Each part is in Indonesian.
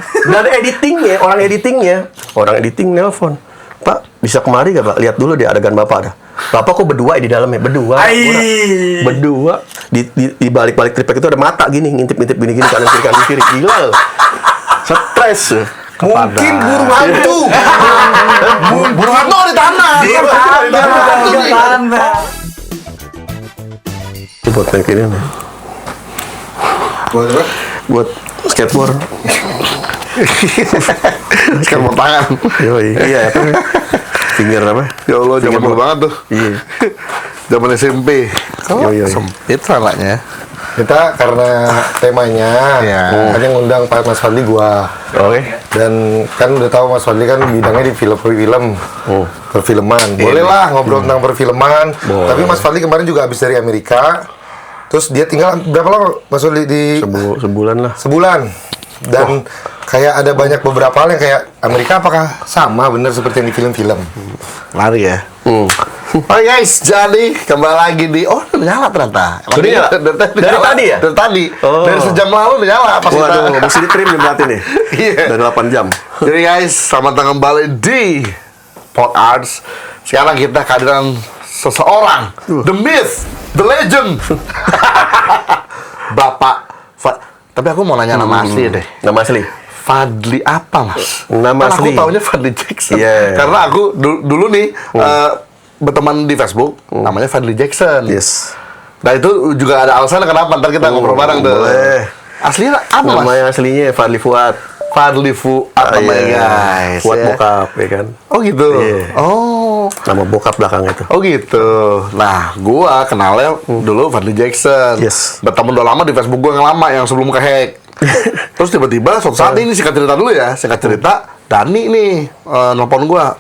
Dari orang editing nelpon, Pak bisa kemari gak Pak? Lihat dulu di adegan Bapak dah. Bapak kok berdua di dalamnya? Berdua. Di balik-balik tripek itu ada mata gini, ngintip-ngintip gini kanan kiri. Gila. Stres. Mungkin burung hantu. Burung hantu di tanah. Di tanah. Buat kayak gini nih. Buat skateboard. Skateboard tangan. Yoi, iya kan. Finger apa? Ya Allah, zaman dulu banget tuh. Iya. Zaman SMP. Yoi. Sempit rananya. Kita karena temanya hanya ngundang Pak Mas Fadli gua. Oke. Dan kan udah tahu Mas Fadli kan bidangnya di film perfilman. Boleh lah ngobrol tentang perfilman. Tapi Mas Fadli kemarin juga habis dari Amerika. Terus dia tinggal berapa lama Mas Fadli di Sebulan lah. sebulan. Dan kayak ada banyak beberapa hal yang kayak Amerika apakah sama bener seperti yang di film-film? Lari ya. Oke guys, jadi kembali lagi di udah nyala ternyata. Udah nyala? Dari tadi ya? Dari tadi. Oh. Dari sejam lalu udah nyala pas kita. Waduh, mesti di-trim nih berarti nih. Iya. Dari 8 jam. Jadi guys, selamat datang kembali di Pod Arts. Sekarang kita kehadiran seseorang, the myth, the legend. Bapak tapi aku mau nanya nama asli deh. Nama asli? Fadli apa, Mas? Nama Kan asli? aku taunya Fadli Jackson. Yeah. Karena aku dulu nih berteman di Facebook, namanya Fadli Jackson. Yes. Nah itu juga ada alasan kenapa, ntar kita ngobrol bareng tuh. Boleh. Aslinya apa, Mas? Namanya aslinya Fadli Fuad. Fadli Fuad namanya, guys. Fuad ya. bokap, ya kan? Oh gitu? Iya. Oh. Nama bokap belakang itu. Oh gitu. Nah, gua kenalnya dulu Fadli Jackson. Yes. Berteman udah lama di Facebook gua yang lama, yang sebelum kehack. Terus tiba-tiba suatu saat ini singkat cerita dulu ya, singkat cerita Dani nih nelpon gua,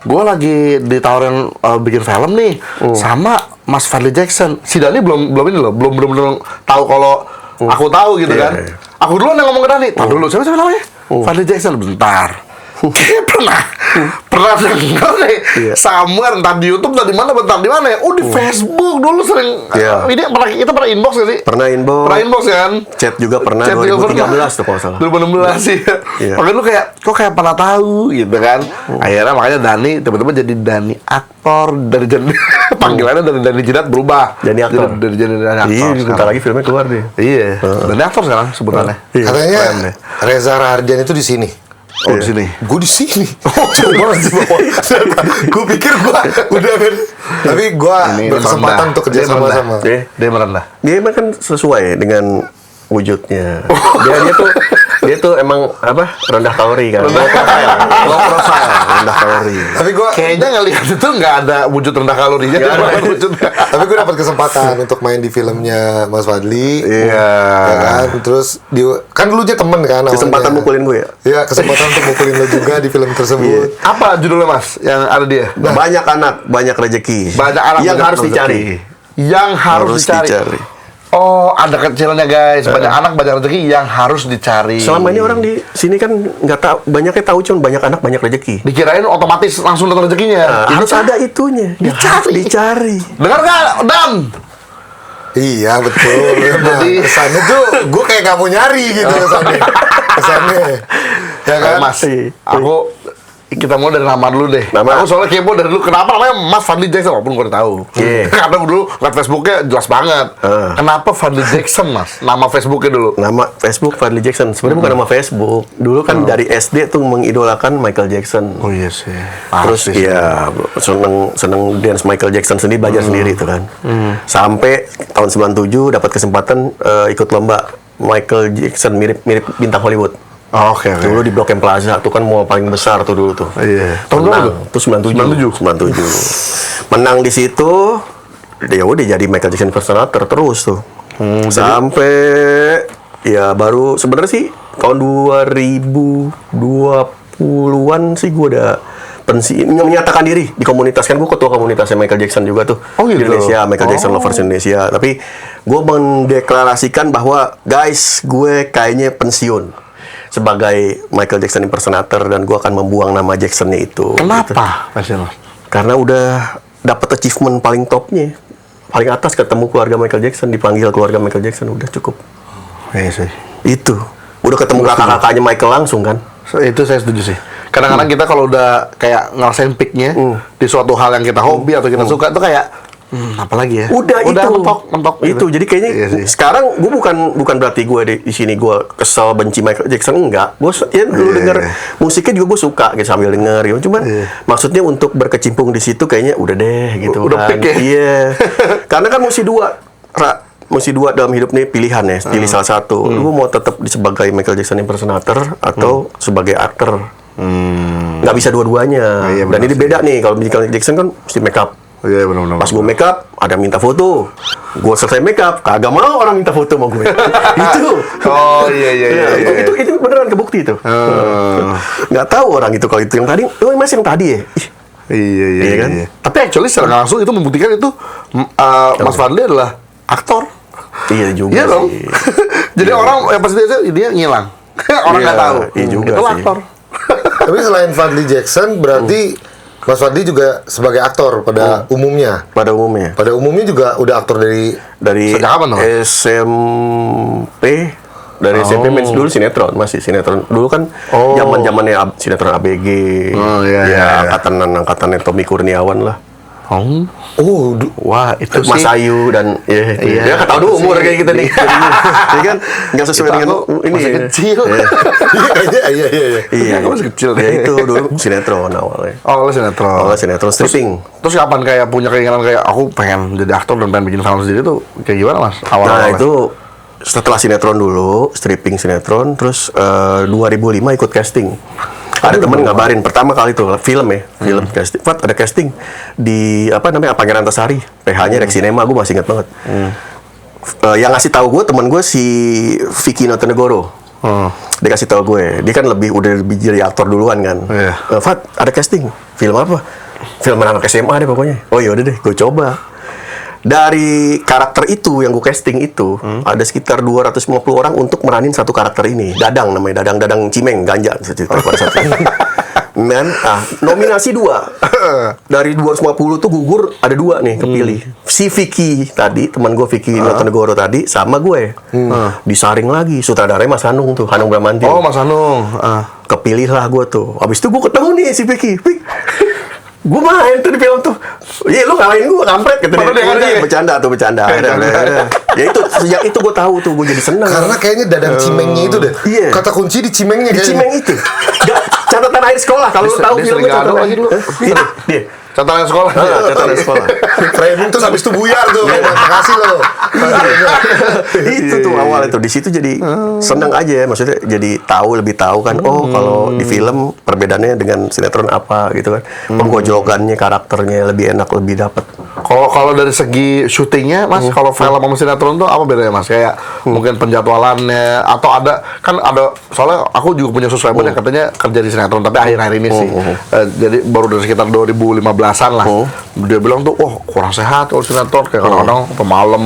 gua lagi ditawarin bikin film nih sama Mas Fadli Jackson. Si Dani belum ini loh, belum tahu kalau aku tahu gitu kan. Iya. Aku duluan yang ngomong ke Dani. Tahu dulu siapa namanya? Fadli Jackson. Bentar. pernah dengar nih somewhere entah di YouTube entah di mana bentar di mana ya? Di Facebook dulu sering ini kita pernah inbox gak sih? Pernah inbox kan? Chat juga pernah. Chat 2013 tuh kalau salah. 2016 sih. Makanya lu kok kayak pernah tahu gitu kan? Akhirnya makanya Dani tiba-tiba jadi Dani aktor dari panggilannya dari Dani Jidat berubah. Dani aktor. Dari Dani aktor. Iya, bentar lagi filmnya keluar deh. Iya. Dani aktor sekarang sebutannya. Katanya Reza Rahardian itu di sini. Oh di sini. Gue di sini. Coba di bawah. Gue pikir gue udah kan. Tapi gue berkesempatan untuk kerja sama. Dia merendah. Dia emang kan sesuai dengan wujudnya. Dia tuh emang apa? Rendah kalori kan. Low profile, rendah kalori. Tapi gue Kayaknya ngelihat itu nggak ada wujud rendah kalorinya. Nggak ada. tapi gue dapat kesempatan untuk main di filmnya Mas Fadli. Iya. Ya kan. Terus kan dulu aja temen kan. Kesempatan awalnya. mukulin gue ya. Iya, kesempatan untuk mukulin lo juga di film tersebut. Apa judulnya Mas? Yang ada dia? Banyak anak, banyak rezeki. Banyak anak yang banyak harus rezeki. dicari. Yang harus dicari. Oh, ada kecilannya guys. Banyak anak, banyak rezeki yang harus dicari. Selama ini orang di sini kan nggak tahu, banyaknya tahu cuma banyak anak, banyak rezeki. Dikirain otomatis langsung datang rezekinya. Harus ada itunya. Dicari. Dengar nggak, Dan? Iya betul. Jadi kesannya tuh gue kayak gak mau nyari gitu kesannya. Ya kan? Mas, kita mau dari nama dulu deh. Nama? Aku soalnya kepo dari dulu. Kenapa namanya Mas Fadli Jackson? Walaupun gue udah tahu. Karena dulu liat Facebooknya jelas banget. Kenapa Fadli Jackson, Mas? Nama Facebooknya dulu. Nama Facebook Fadli Jackson. Sebenarnya bukan nama Facebook. Dulu kan dari SD tuh mengidolakan Michael Jackson. Oh iya sih. Terus ya seneng dance Michael Jackson sendiri, belajar sendiri itu kan. Sampai tahun 97 dapat kesempatan ikut lomba Michael Jackson mirip bintang Hollywood. Oke. Dulu di Blok M Plaza tuh kan mall paling besar tuh dulu tuh. Iya. Tahun berapa tuh? 97. Menang di situ. Ya udah jadi Michael Jackson impersonator terus tuh. Sampai ya baru sebenarnya sih tahun 2020-an sih gue udah menyatakan diri di komunitas. Kan gue ketua komunitasnya Michael Jackson juga tuh. Oh gitu? Di Indonesia, Michael Jackson Lovers Indonesia. Tapi gue mendeklarasikan bahwa guys, gue kayaknya pensiun sebagai Michael Jackson impersonator dan gue akan membuang nama Jacksonnya itu. Kenapa? Gitu. Karena udah dapat achievement paling topnya, paling atas ketemu keluarga Michael Jackson, dipanggil keluarga Michael Jackson udah cukup. Iya sih. Itu Udah ketemu kakak-kakaknya Michael langsung kan. Itu saya setuju sih. Kadang-kadang kita kalau udah kayak ngerasain peaknya di suatu hal yang kita hobi atau kita suka tuh kayak apa lagi ya? Udah itu mentok itu. Jadi kayaknya Iya sih. sekarang gue bukan berarti gue di sini gue kesel benci Michael Jackson, enggak. Gue ya dulu denger musiknya juga gue suka gitu sambil denger gitu. Cuman maksudnya untuk berkecimpung di situ kayaknya udah deh gitu Udah kan. peak ya? Iya. Karena kan mesti dua dalam hidup nih pilihan ya, pilih salah satu. Lu mau tetap sebagai Michael Jackson impersonator atau sebagai aktor. Nggak bisa dua-duanya. Iya, Dan benar ini beda nih, kalau Michael Jackson kan mesti make up. Iya benar-benar. Pas gue make up, ada minta foto. Gue selesai make up, kagak mau orang minta foto sama gue. Itu. Oh iya. Itu beneran kebukti itu. Nggak tahu orang itu kalau itu yang tadi. Oh mas yang tadi ya. Iya Iya kan? Tapi actually secara nggak langsung itu membuktikan itu Mas Fadli adalah aktor. Iya juga. Iya dong. sih. Jadi orang yang pasti dia ngilang. Orang nggak Iya, tahu. iya juga itu sih. aktor. Tapi selain Fadli Jackson, berarti Mas Fadli juga sebagai aktor pada umumnya. Pada umumnya. Pada umumnya juga udah aktor dari Sejak kapan tuh? SMP. Dari SMP main dulu sinetron, masih sinetron. Dulu kan zaman-zamannya sinetron ABG. Oh, iya, Ya, iya. angkatannya Tommy Kurniawan lah. Wah itu Mas sih. Ayu dan Iya. ya ketahu dulu umur kayak kita nih. Jadi kan nggak sesuai Itu dengan aku ini. masih kecil. Iya. Iya, Aku masih kecil deh. Ya itu dulu sinetron awalnya. Oh, lo sinetron. Awalnya sinetron stripping. Terus kapan kayak punya keinginan kayak aku pengen jadi aktor dan pengen bikin film sendiri tuh kayak gimana mas? Nah itu setelah sinetron dulu, stripping sinetron, terus 2005 ikut casting. Ada temen ngabarin pertama kali tuh film ya, film casting. Fat ada casting di apa namanya Pangeran Antasari, PH-nya Rex Cinema, gue masih ingat banget. Yang ngasih tahu gue temen gue si Vicky Notonegoro. Dia kasih tahu gue, dia kan udah lebih jadi aktor duluan kan. Iya. Fat ada casting, film apa? Film anak SMA deh pokoknya. Oh yaudah deh, gue coba. Dari karakter itu yang gue casting itu ada sekitar 250 orang untuk meranin satu karakter ini. Dadang namanya, Dadang Cimeng, ganja cerita pada saat itu. Men, nominasi 2. Dari 250 tuh gugur ada 2 nih kepilih. Si Vicky tadi, teman gue Vicky Notonegoro tadi sama gue. Disaring lagi, sutradaranya Mas Hanung tuh, Hanung Bramantio. Oh Mas Hanung. Kepilih lah gue tuh. Abis itu gue ketemu nih si Vicky. Gue main tuh di film tuh. Iya lu ngalahin gue kampret gitu. Bercanda. Akhirnya. Ya itu sejak itu gue tahu tuh gue jadi senang. Karena kayaknya dadang cimengnya itu deh. Iya. Kata kunci di cimengnya Di kayaknya. Cimeng itu. Gak, catatan akhir sekolah kalau lu tahu Dia filmnya sering catatan gaduh lagi dulu. Dia. Catatan sekolah. Catatan sekolah. Framing tuh habis itu buyar tuh. Makasih lo. Itu tuh awal itu di situ jadi senang aja maksudnya jadi lebih tahu kan kalau di film perbedaannya dengan sinetron apa gitu kan penggojlokannya karakternya lebih enak lebih dapat. Kalau dari segi syutingnya mas, kalau film sama sinetron tuh apa bedanya mas? Kayak mungkin penjadwalannya atau ada soalnya aku juga punya subscriber yang katanya kerja di sinetron tapi akhir-akhir ini sih jadi baru dari sekitar 2015-an lah dia bilang tuh kurang sehat kalau sinetron kayak kadang-kadang malam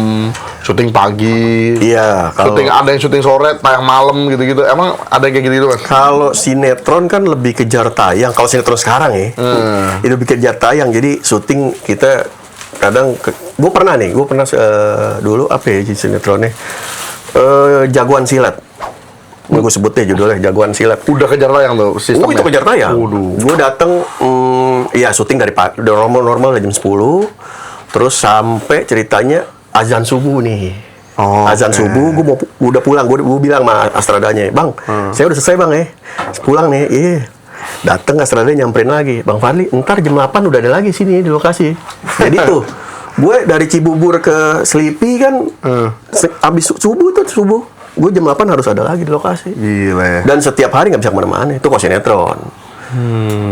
syuting pagi syuting ada yang syuting sore tayang malam gitu-gitu emang ada yang kayak gitu mas? Kalau sinetron kan lebih kejar tayang kalau sinetron sekarang ya itu lebih kejar tayang jadi syuting kita kadang gue pernah dulu apa ya sinetronnya Jagoan Silat gue sebut deh judulnya Jagoan Silat. Udah kejar tayang tuh sistemnya? Itu kejar tayang. Gue dateng, ya syuting dari normal jam 10, terus sampai ceritanya azan subuh nih. Azan subuh, gue udah pulang. Gue bilang sama Astradanya, bang, saya udah selesai bang ya, pulang nih. Iya. Dateng Astradanya nyamperin lagi, Bang Fadli, ntar jam 8 udah ada lagi sini di lokasi. Jadi tuh, gue dari Cibubur ke Selipi kan, abis subuh, gue jam 8 harus ada lagi di lokasi. Gila ya. Dan setiap hari nggak bisa kemana-mana. Itu kalau sinetron.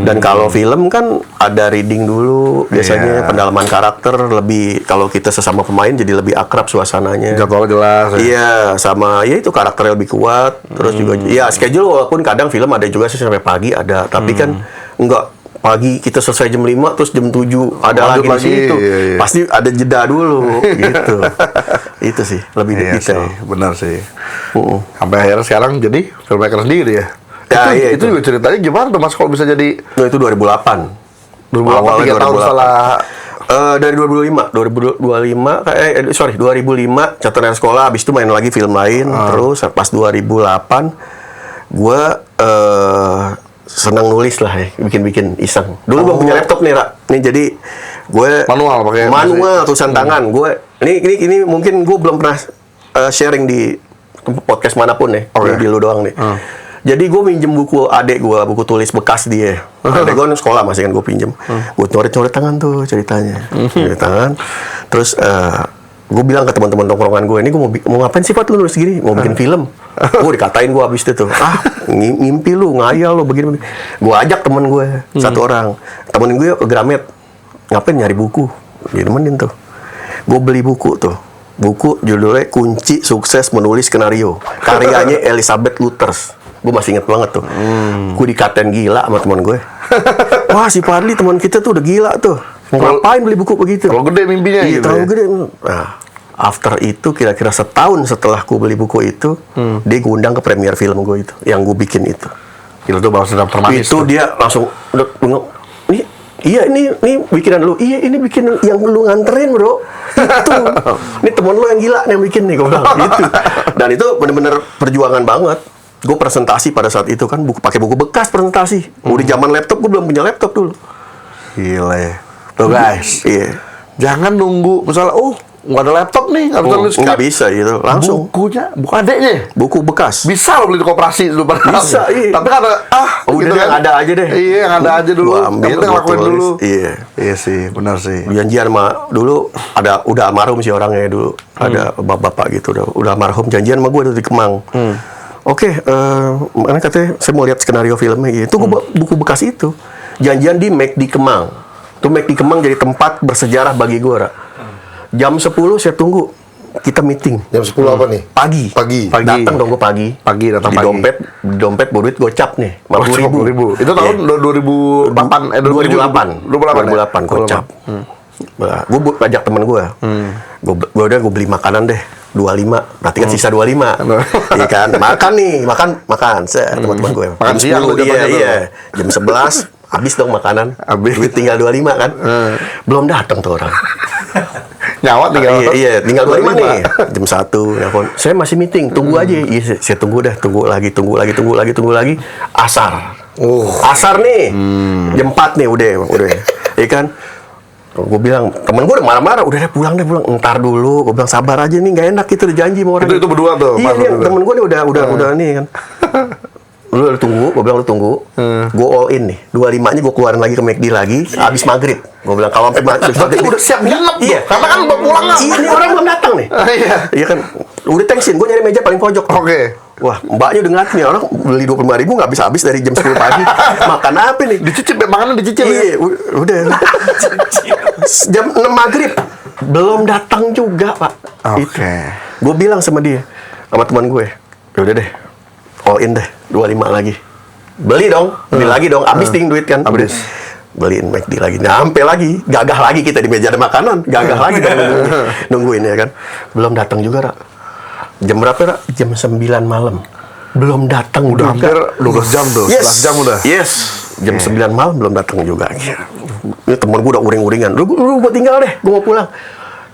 Dan kalau film kan ada reading dulu. Biasanya pendalaman karakter lebih. Kalau kita sesama pemain jadi lebih akrab suasananya. Jadwal jelas. Iya, sama ya itu karakternya lebih kuat. Terus juga, ya schedule walaupun kadang film ada juga sih sampai pagi ada. Tapi kan enggak. Pagi kita selesai jam 5 terus jam 7 ada Lanjut lagi di situ. iya. Pasti ada jeda dulu gitu. Itu sih lebih detail. Benar sih. Sampai akhirnya sekarang jadi filmmaker sendiri ya. Ya, itu juga ceritanya gimana tuh mas kalau bisa jadi Nah, itu 2008. 2008 Awalnya 3 tahun 2008. setelah Dari 2005 catatan sekolah, habis itu main lagi film lain, terus pas 2008 gue senang nulis lah ya, bikin-bikin iseng. Dulu belum punya laptop nih, Ra. Nih jadi gue Manual pakai tulisan tangan. Gue ini mungkin gue belum pernah sharing di podcast manapun nih. Di lu doang nih. Jadi gue minjem buku adek gue, buku tulis bekas dia. Adek gue sekolah masih kan gue pinjem. Gue coret-coret tangan tuh ceritanya. Coret tangan. Terus gue bilang ke teman-teman tongkrongan gue, ini gue mau ngapain sih Pat lu nulis gini? Mau bikin film? Gue dikatain gue abis itu. Ngimpi lu, ngayal lu, begini. Gue ajak temen gue, satu orang. Temen gue ke Gramet. Ngapain nyari buku? Dia nemenin tuh. Gue beli buku tuh. Buku judulnya Kunci Sukses Menulis Skenario. Karyanya Elizabeth Luthers. Gue masih inget banget tuh. Gue dikatain gila sama teman gue. Wah, si Fadli teman kita tuh udah gila tuh. Ngapain beli buku begitu? Terlalu gede mimpinya gitu. Terlalu ya? gede. Nah, after itu kira-kira setahun setelah gue beli buku itu, dia ngundang ke premier film gue itu, yang gue bikin itu. Itu baru sedap termanis. Itu dia langsung ini bikinan lu. Iya, ini bikin yang lu nganterin, Bro. Itu. Ini temen lu yang gila nih yang bikin nih, gue bilang gitu. Dan itu bener-bener perjuangan banget. Gue presentasi pada saat itu kan pakai buku bekas presentasi. Udah zaman laptop, gue belum punya laptop dulu. Gila ya. Tuh guys, Iya. jangan nunggu misalnya, nggak ada laptop nih, nggak bisa nulis. Nggak bisa gitu, langsung. Buku adeknya. Buku bekas. Bisa lo beli di koperasi dulu. Bisa, iya. Tapi karena udah gitu yang ada aja deh. Iya, yang ada aja dulu. Gua ambil, Kita gua ngelakuin tulis. dulu. Iya. Iya sih, benar sih. Janjian sama dulu udah almarhum sih orangnya dulu. Ada bapak-bapak gitu udah almarhum, janjian sama gue di Kemang. Oke, mana katanya saya mau lihat skenario filmnya gitu. Itu buku bekas itu. Janjian di McD Kemang. Tuh McD Kemang jadi tempat bersejarah bagi gue, Ra. Jam 10 saya tunggu. Kita meeting. Jam 10 apa nih? Pagi. Datang dong gue pagi. Datang di pagi. dompet duit gocap nih. 50.000. Itu tahun 2008, 2008 gocap. Gue ajak temen gue. Gue beli makanan deh. 25. Berarti kan sisa 25. Iya kan? Makan. Teman-teman gue. Makan siang lu Iya. Jam 11 habis dong makanan. Duit tinggal 25 kan. Belum datang tuh orang. Nyawa tinggal. Iya, tinggal 25 nih. Jam 1 nelfon. Saya masih meeting, tunggu aja. Iya, saya tunggu dah, tunggu lagi. Asar. Asar nih. Jam 4 nih udah. Iya kan? Gue bilang, temen gue udah marah-marah, udah deh pulang. Entar dulu. Gue bilang sabar aja nih, nggak enak gitu udah janji sama orang. Itu berdua tuh. Iya, temen gue nih udah nih kan. Lu tunggu, gue bilang lu tunggu. Gue all in nih. 25-nya gue keluarin lagi ke McD lagi. Habis maghrib. Gue bilang kalau sampai maghrib Udah siap nginep. Iya. Karena kan udah pulang nggak? Iya, ini orang belum datang nih. Iya kan. Udah tensin. Gue nyari meja paling pojok. Oke. Wah, mbaknya udah ngeliat nih orang beli 25.000 nggak habis dari jam 10 pagi. Makan apa nih? Dicicip ya, makanan dicicip ya. Iya, udah. Jam 6 maghrib belum datang juga, Pak. Oke. Gue bilang sama dia, sama teman gue, ya udah deh, all in deh, 25 lagi. Beli lagi dong, habis duit kan. Habis. Beliin McD lagi, nyampe lagi, gagah lagi kita di meja ada makanan, gagah lagi dong nungguin ya kan. Belum datang juga, Ra. Jam berapa, Ra? Jam 9 malam. Belum datang Udah juga. hampir 12 jam tuh, 11 jam udah. Yes. Jam 9 malam belum datang juga. Ini temen gue udah uring-uringan. Lu gue tinggal deh, gue mau pulang.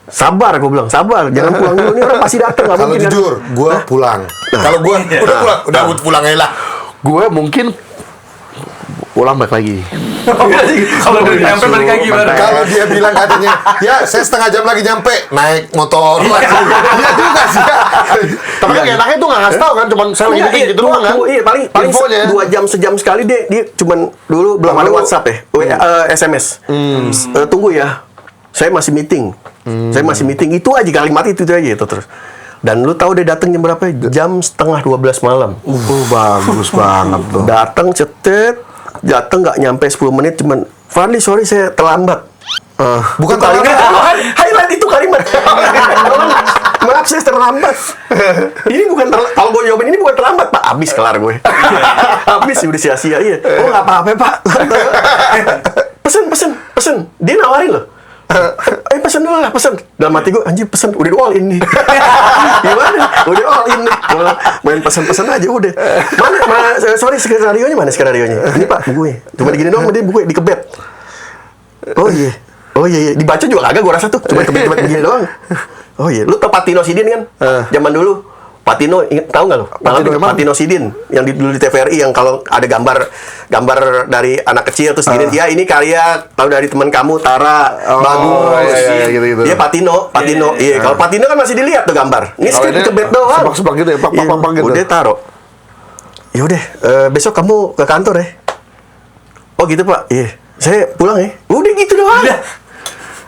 Sabar, gue bilang, sabar. Jangan pulang dulu, ini orang pasti datang. Kalau jujur, gue pulang. Kalau gue udah pulang, udah pulang aja lah. Gue mungkin pulang balik lagi. Kalau udah nyampe balik lagi gimana? Kalau dia bilang katanya, ya saya setengah jam lagi nyampe, naik motor lagi. Iya juga sih. Tapi kan enaknya tuh nggak ngasih tau kan, cuman saya lagi Iya, meeting gitu doang kan. Iya, paling Infonya. 2 jam sejam sekali dia cuman dulu belum ada WhatsApp ya, SMS. Tunggu ya, saya masih meeting. Saya masih meeting, itu aja kalimat itu aja itu terus. Dan lu tahu dia datang jam berapa? Jam setengah 12 malam. Bagus banget tuh. Datang datang nggak nyampe 10 menit cuman, Fadli sorry saya terlambat. Bukan kalimat. terlambat. Highlight itu kalimat. Maaf saya terlambat. Ini bukan kalau gue jawabin ini bukan terlambat, Pak. Habis kelar gue. Habis udah sia-sia iya. Oh nggak apa-apa, Pak. Pesen. Dia nawarin loh. Pesen dulu lah, pesen. Dalam hati gue, anjir pesen, udah all in nih. Gimana? Udah all in nih. Main pesen-pesen aja udah. Mana sorry skenarionya mana skenarionya? Ini Pak, bukunya. Cuma digini doang, dia bukunya dikebet. Oh iya. Dibaca juga kagak gue rasa tuh. Cuma kebet begini doang. Oh iya, lu tau Patino Sidin kan? Zaman dulu. Patino, tahu nggak lo? Patino Sidin yang dulu di TVRI yang kalau ada gambar dari anak kecil terus gini, ya ini karya tahu dari teman kamu Tara, bagus. Iya, gitu. Dia Patino. Iya, kalau Patino kan masih dilihat tuh gambar. Ini Kalau script ini kebet doang. sepak-sepak gitu ya, pak gitu. Udah taruh. Yaudah, besok kamu ke kantor ya. Oh gitu Pak. Iya. Saya pulang ya. Udah gitu doang.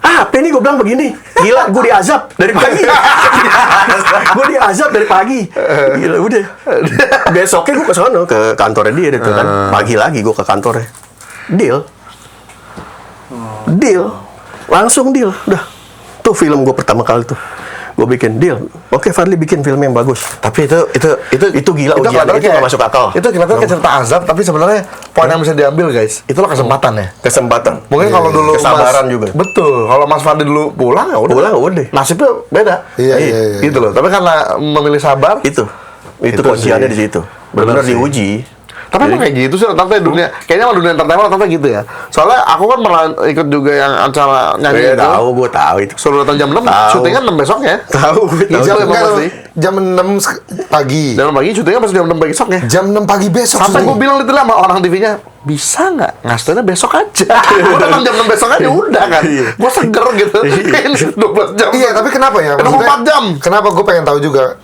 Apa nih gue bilang begini? Gila, gue diazab dari pagi. Gue diazab dari pagi. Gila, udah. Besoknya gue ke sono ke kantornya dia itu kan. Pagi lagi gue ke kantornya. Deal. Langsung deal. Udah. Tuh film gue pertama kali tuh. Gue bikin deal. Oke, Fadli bikin film yang bagus. Tapi Itu gila ujian. Itu nggak masuk akal. Itu kelihatan kayak cerita azab, tapi sebenarnya poin yang bisa diambil guys, itulah kesempatan ya. Kesempatan. Mungkin kalau dulu kesabaran Mas, juga. Betul. Kalau Mas Fadli dulu pulang ya udah. Pulang, udah. Nasibnya beda. Iya. Gitu loh. Tapi karena memilih sabar. Itu Itu kunciannya sih. di situ. Benar Benar sih. diuji. Tapi emang kayak gitu sih rata-rata dunia. Kayaknya sama dunia entertainment rata-rata gitu ya. Soalnya aku kan pernah ikut juga yang acara nyanyi itu. Gue tahu itu. Suruh datang jam 6, Tahu. syutingnya 6 besoknya. Tahu, gue tahu. Ijal emang Enggak, pasti. jam 6 pagi. Jam 6 pagi syutingnya pas jam 6 besoknya. Jam 6 pagi besok. Sampai syuting. gue bilang itu lah sama orang TV-nya, bisa nggak ngasihnya besok aja? Gue datang jam 6 besok aja udah kan. Gue seger gitu. Ini 12 jam. Iya, tapi kenapa ya? 24 jam. Kenapa gue pengen tahu juga?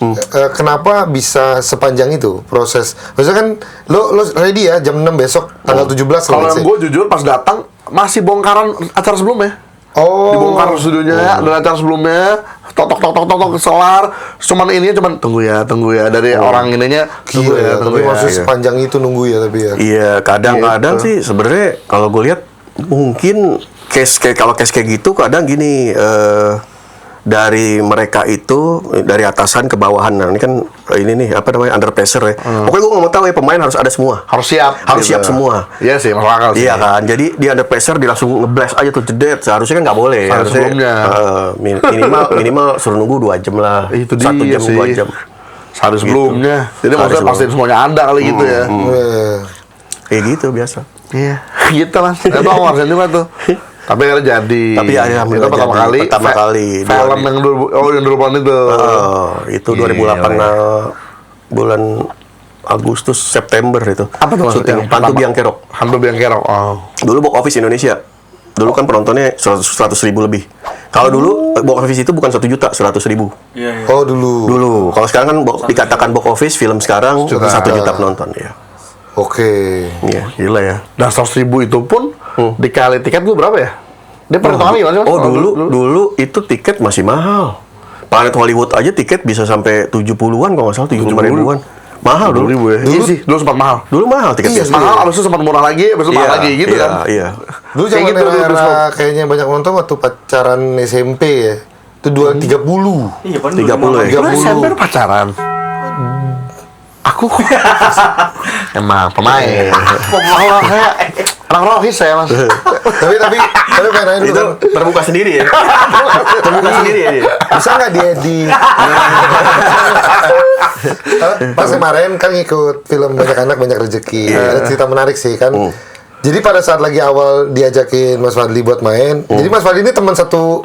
Kenapa bisa sepanjang itu proses? Maksudnya kan lo ready ya jam 6 besok tanggal 17 Kalau let's yang say. gue jujur pas datang masih bongkaran acara sebelumnya. Oh. Dibongkar studionya dan acara sebelumnya tok kelar. Cuman ininya cuman tunggu ya dari orang ininya tunggu Gila, tunggu tapi maksudnya Iya. sepanjang itu nunggu ya tapi ya. Iya, kadang-kadang sih sebenarnya kalau gue lihat mungkin case kayak gitu kadang gini dari mereka itu dari atasan ke bawahan. Nah, ini kan ini nih apa namanya under pressure ya. Pokoknya gue nggak mau tahu ya pemain harus ada semua. Harus siap. Harus siap semua. Iya sih, masuk akal sih. Iya kan, jadi di under pressure dia langsung ngeblast aja tuh jedet. Seharusnya kan nggak boleh. Sehari Harusnya sebelumnya. minimal suruh nunggu 2 jam lah. Itu 1 dia jam sih. 2 jam. Sehari sebelumnya. Jadi Sehari maksudnya pasti sebelum. semuanya ada kali gitu ya. Eh, Kayak gitu biasa. Iya, gitu lah. Itu aku ngerasain juga tuh. Tapi akhirnya jadi. Tapi akhirnya itu pertama jadi. kali. Pertama kali. Film yang yang 2000-an itu. Itu Gila. 2008 bulan Agustus September itu. Apa tuh maksudnya? Syuting Hantu Biang Kerok. Hantu Biang Kerok. Oh. Dulu box office Indonesia. Dulu kan penontonnya 100.000 lebih. Kalau dulu box office itu bukan 1 juta, 100.000. Iya. Oh dulu. Dulu. Kalau sekarang kan dikatakan box office film sekarang 1 juta penonton ya. Oke. Iya, gila ya. Dan 100.000 itu pun dikali tiket gue berapa ya? Dia perhitungannya gimana sih, Mas? Oh, dulu itu tiket masih mahal. Planet Hollywood aja tiket bisa sampai 70-an kalau nggak salah, 75 ribuan. Mahal dulu. 20.000 ya? Iya sih, dulu sempat mahal. Dulu mahal tiketnya. Iya, Mahal, abis itu sempat murah lagi, abis itu mahal lagi gitu kan. Iya. Dulu Kayak zaman gitu, dulu, era dulu. kayaknya banyak nonton waktu pacaran SMP ya. Itu 230. Iya, paling 30 ya? Lu SMP lu pacaran? Aku kok emang pemain. Pemain saya anak rohis saya Mas. tapi pengen nanya dulu Itu kan. terbuka sendiri ya. Terbuka sendiri ya dia. Bisa nggak diedit? Pas kemarin kan ngikut film Banyak Anak Banyak Rezeki. Ada cerita menarik sih kan. Jadi pada saat lagi awal diajakin Mas Fadli buat main. Jadi Mas Fadli ini teman satu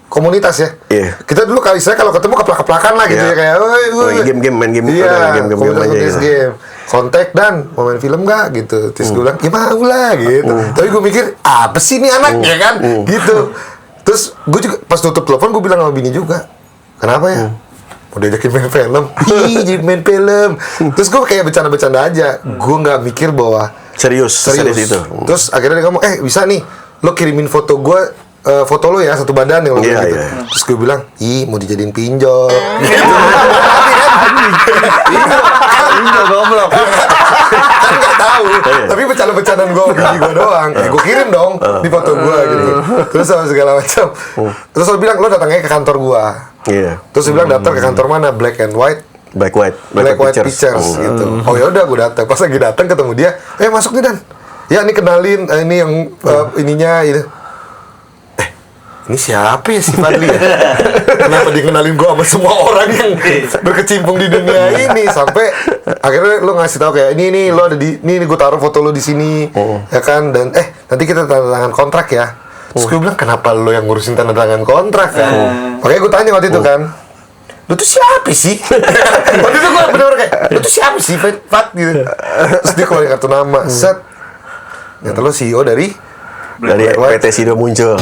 komunitas ya. Iya. Kita dulu kali saya kalau ketemu keplak-keplakan lah gitu Iya. ya kayak, "Woi, Game-game, main game. Iya, Game-game komunitas aja. game. Kontak dan mau main film nggak gitu. Terus gue bilang, ya mau lah gitu. Tapi gue mikir, apa sih ini anak ya kan? Gitu. Terus gue juga pas tutup telepon gue bilang sama bini juga, kenapa ya? Mau diajakin main film? Ih, jadi main film. Terus gue kayak bercanda-bercanda aja. Gue nggak mikir bahwa Serius itu. Terus akhirnya dia ngomong, bisa nih, lo kirimin foto gue. Foto lo ya satu badan yang lo Iya, gitu. iya. Terus gue bilang, mau dijadiin pinjol. Pinjol goblok. Kan nggak tahu, tapi bercanda-bercandaan gue bini gue doang. Gue kirim dong di foto gue gitu. Terus sama segala macam. Terus lo bilang lo datangnya ke kantor gue. Iya. Terus dia bilang datang ke kantor mana? Black and White. Black White Pictures gitu. Oh ya udah gue datang. Pas lagi datang ketemu dia, masuk nih Dan. Ya ini kenalin, ini yang ininya itu. Ini siapa ya si Fadli ya? Kenapa dia kenalin gue sama semua orang yang berkecimpung di dunia ini? Sampai akhirnya lo ngasih tahu kayak ini lo ada di ini gue taruh foto lo di sini ya kan, dan nanti kita tanda tangan kontrak ya. Terus gue bilang kenapa lo yang ngurusin tanda tangan kontrak kan? Makanya gue tanya waktu itu kan, lu tuh siapa sih? Waktu itu gue bener-bener kayak, lu tuh siapa sih, Fat gitu. Terus dia keluarin kartu nama, set. Ternyata lo CEO dari PT Sido muncul.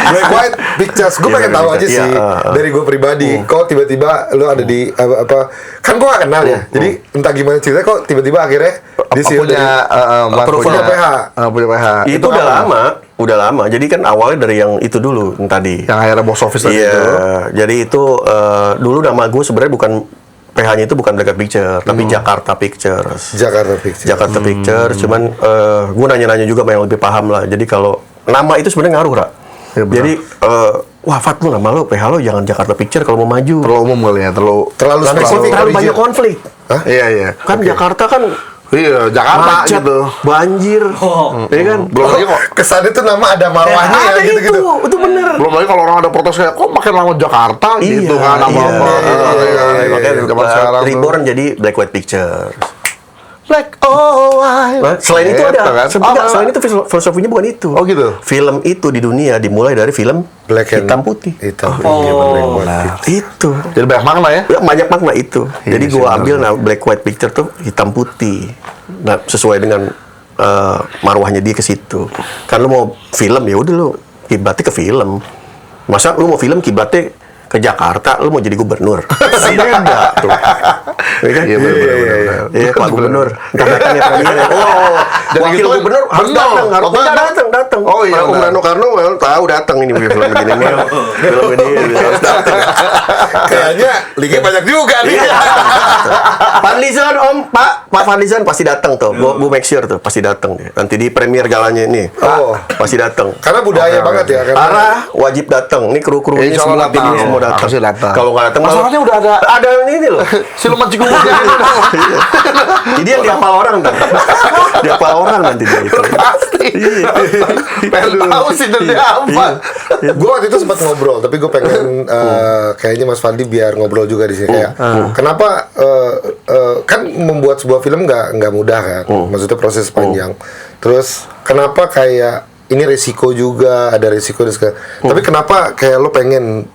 Black White Pictures. Gue pengen tahu aja sih dari gue pribadi. Kok tiba-tiba lo ada di apa? Kan gue gak kenal ya. Jadi entah gimana ceritanya kok tiba-tiba akhirnya di CEO dari punya PH. Punya PH. Itu udah lama. Jadi kan awalnya dari yang itu dulu yang tadi. Yang akhirnya box office tadi Iya. itu. Jadi itu dulu nama gue sebenarnya bukan PH-nya itu bukan Black White Picture, tapi Jakarta Pictures. Jakarta Pictures, cuman gue nanya-nanya juga sama yang lebih paham lah. Jadi kalau nama itu sebenarnya ngaruh, Ra. Ya, jadi wah Fat, lu nama lo PH lo jangan Jakarta Picture kalau mau maju. Terlalu umum kali ya, terlalu spesifik, terlalu kali, banyak Jir. konflik. Iya. Kan Jakarta kan Iya, Jakarta macet, gitu. banjir, ya kan? Belum lagi kok. Kesannya tuh nama ada marwahnya ya Ada gitu-gitu. itu bener. Belum lagi kalau orang ada protes kayak kok makin lama Jakarta gitu kan apa-apa. Makanya zaman sekarang tuh. Reborn jadi Black White Pictures. Black white. Nah, selain itu ada, kan? selain itu filosofinya bukan itu. Oh gitu. Film itu di dunia dimulai dari film Black and hitam putih. Hitam. Itu. Jadi banyak makna ya. Ya, banyak makna itu. Iya Jadi sih, gua benar. ambil Black White Picture tuh hitam putih. Nah, sesuai dengan marwahnya dia ke situ. Kan lu mau film ya udah lu kiblatnya ke film. Masa lu mau film kiblatnya ke Jakarta, lu mau jadi gubernur? Beda tuh. Ya kan? Iya, benar. Iya, Pak Gubernur. Entar datang ya premier. Oh, Jadi wakil gitu kan, gubernur harus benar. datang, harus datang. Oh, iya, Om benar. Rano Karno tahu datang ini film begini nih. Film ini harus datang. Kayaknya linknya banyak juga nih. Fadlizon Om, Pak Fadlizon pasti datang tuh. Gua make sure tuh pasti datang dia. Nanti di premier galanya ini. Oh. Pasti datang. Karena budaya banget ya. Karena Arah wajib datang. Ini kru-krunya Insya Allah semua timnya datang. semua datang. Pasti datang. Kalau nggak datang Masalahnya udah ada ini loh. Siluman Cikubuknya. Jadi yang dihafal orang ntar. Dihafal orang nanti dia itu. Pasti. Pengen tahu sih dan dia apa. gue waktu itu sempat ngobrol, tapi gue pengen kayaknya Mas Fadli biar ngobrol juga di sini kayak kenapa kan membuat sebuah film nggak mudah kan, maksudnya proses panjang. Terus kenapa kayak ini resiko juga, ada resiko dan segala. Tapi kenapa kayak lo pengen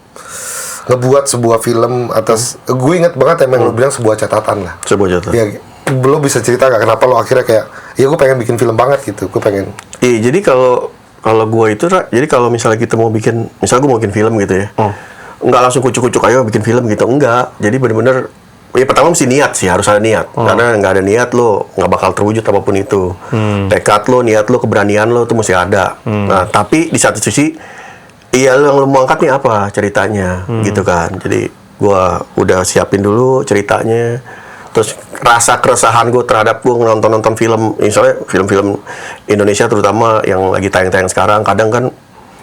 ngebuat sebuah film atas, gue inget banget emang lo bilang sebuah catatan lah. Sebuah catatan. Ya, lo bisa cerita gak kenapa lo akhirnya kayak, ya gue pengen bikin film banget gitu, gue pengen. Iya, jadi kalau gue itu, jadi kalau misalnya kita mau bikin, misalnya gue mau bikin film gitu ya, nggak langsung kucuk-kucuk ayo bikin film gitu, enggak. Jadi bener-bener, ya pertama mesti niat sih, harus ada niat. Karena nggak ada niat lo nggak bakal terwujud apapun itu. Tekad lo, niat lo, keberanian lo itu mesti ada. Nah, tapi di satu sisi, iya lo yang lo mau angkat nih apa ceritanya, gitu kan. Jadi gue udah siapin dulu ceritanya. Terus rasa keresahan gue terhadap gue nonton film, misalnya film-film Indonesia terutama yang lagi tayang-tayang sekarang, kadang kan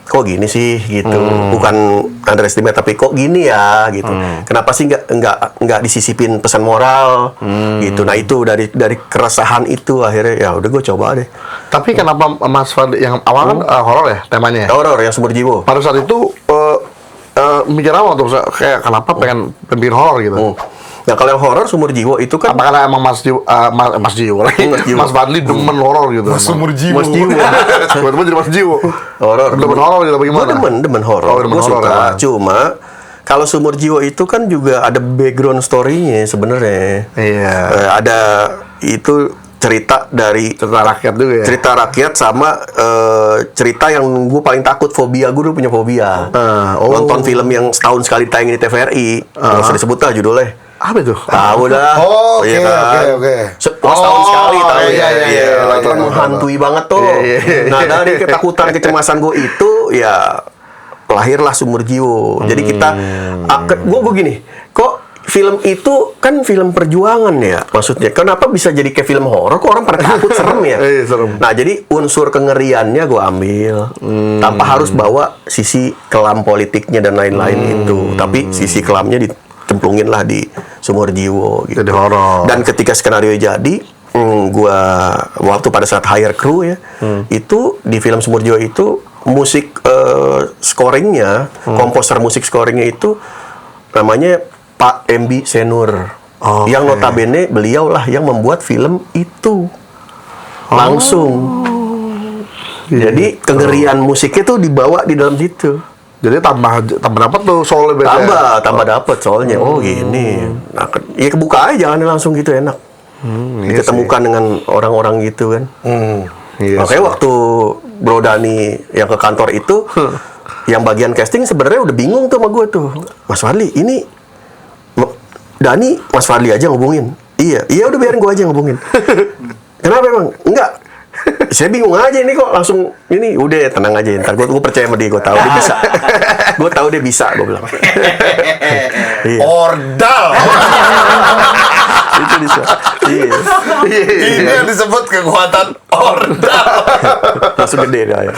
kok gini sih gitu, bukan underestimate tapi kok gini ya gitu. Kenapa sih nggak disisipin pesan moral gitu. Nah itu dari keresahan itu akhirnya ya udah gue coba deh. Tapi kenapa Mas Fadli yang awal kan horor ya temanya? Horor yang Sumur Jiwo. Pada saat itu mikir apa tuh kayak kenapa pengen bikin horor gitu? Nah kalau yang horor Sumur Jiwo itu kan Apa karena emang Mas Jiwo, Mas Jiwo lagi, Mas Jiwo. Mas Fadli demen horor gitu? Sumur Jiwo. Mas Jiwo. Tiba-tiba jadi Mas Jiwo. horor. Demen horor gitu Gue bagaimana? demen horor. Oh, demen Gue horor, suka. ya. Cuma kalau Sumur Jiwo itu kan juga ada background story-nya sebenarnya. Iya. Ada itu cerita dari Cerita rakyat juga ya. cerita rakyat sama cerita yang gue paling takut, fobia. Gue dulu punya fobia. Nonton film yang setahun sekali tayang di TVRI. Nggak usah disebut lah judulnya. Apa itu? Tahu dah. Oh, oke, Iya kan? oke. Setahun sekali tahu iya, ya. iya, Itu kan menghantui banget tuh. Nah, dari ketakutan kecemasan gue itu ya lahirlah Sumur Jiwo. Jadi kita gue gini, kok film itu kan film perjuangan ya, maksudnya kenapa bisa jadi kayak film horor? Kok orang pada takut, serem ya? Serem. Nah jadi unsur kengeriannya gue ambil tanpa harus bawa sisi kelam politiknya dan lain-lain itu, tapi sisi kelamnya dicemplungin lah di Sumur Jiwo gitu. Jadi horor. Dan ketika skenario jadi, gue waktu pada saat hire crew ya, itu di film Sumur Jiwo itu musik scoringnya, komposer musik scoringnya itu namanya Pak MB Senur, yang notabene beliau lah yang membuat film itu langsung. Jadi kengerian musiknya tuh dibawa di dalam situ. Jadi tambah dapat tuh soalnya biasanya. Tambah dapet soalnya. Oh gini. Nah, ya kebuka aja jangan langsung gitu enak. Iya Diketemukan dengan orang-orang gitu kan. Iya Makanya waktu Bro Dani yang ke kantor itu, yang bagian casting sebenarnya udah bingung tuh sama gue tuh. Mas Fadli, ini Dani, Mas Fadli aja ngubungin. Iya udah biarin gue aja ngubungin. Kenapa emang? Enggak. Saya bingung aja ini kok langsung ini udah tenang aja ntar gue percaya sama dia, gue tahu dia bisa. Gue tahu dia bisa, gue bilang. Iya. Ordal. Itu bisa. Iya. Ini yang disebut kekuatan ordal. Langsung gede dah ya.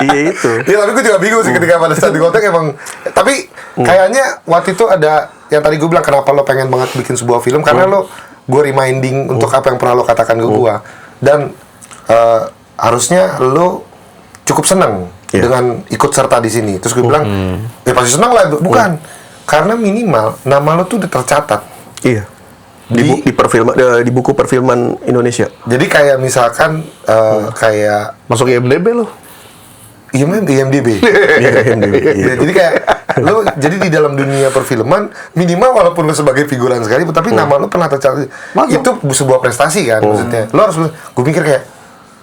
Iya itu. Ya tapi gue juga bingung sih ketika pada saat di kontak emang. Tapi kayaknya waktu itu ada yang tadi gue bilang kenapa lo pengen banget bikin sebuah film karena lo gue reminding untuk apa yang pernah lo katakan ke gue dan harusnya lo cukup seneng dengan ikut serta di sini. Terus gue bilang ya pasti seneng lah, bukan karena minimal nama lo tuh udah tercatat. Iya. Di perfilman di buku perfilman Indonesia. Jadi kayak misalkan kayak masuk IMDb lo. IMDb. Iya. Jadi kayak lo jadi di dalam dunia perfilman minimal walaupun lo sebagai figuran sekali tapi nama lo pernah tercatat. Itu sebuah prestasi kan maksudnya. Lo harus gue mikir kayak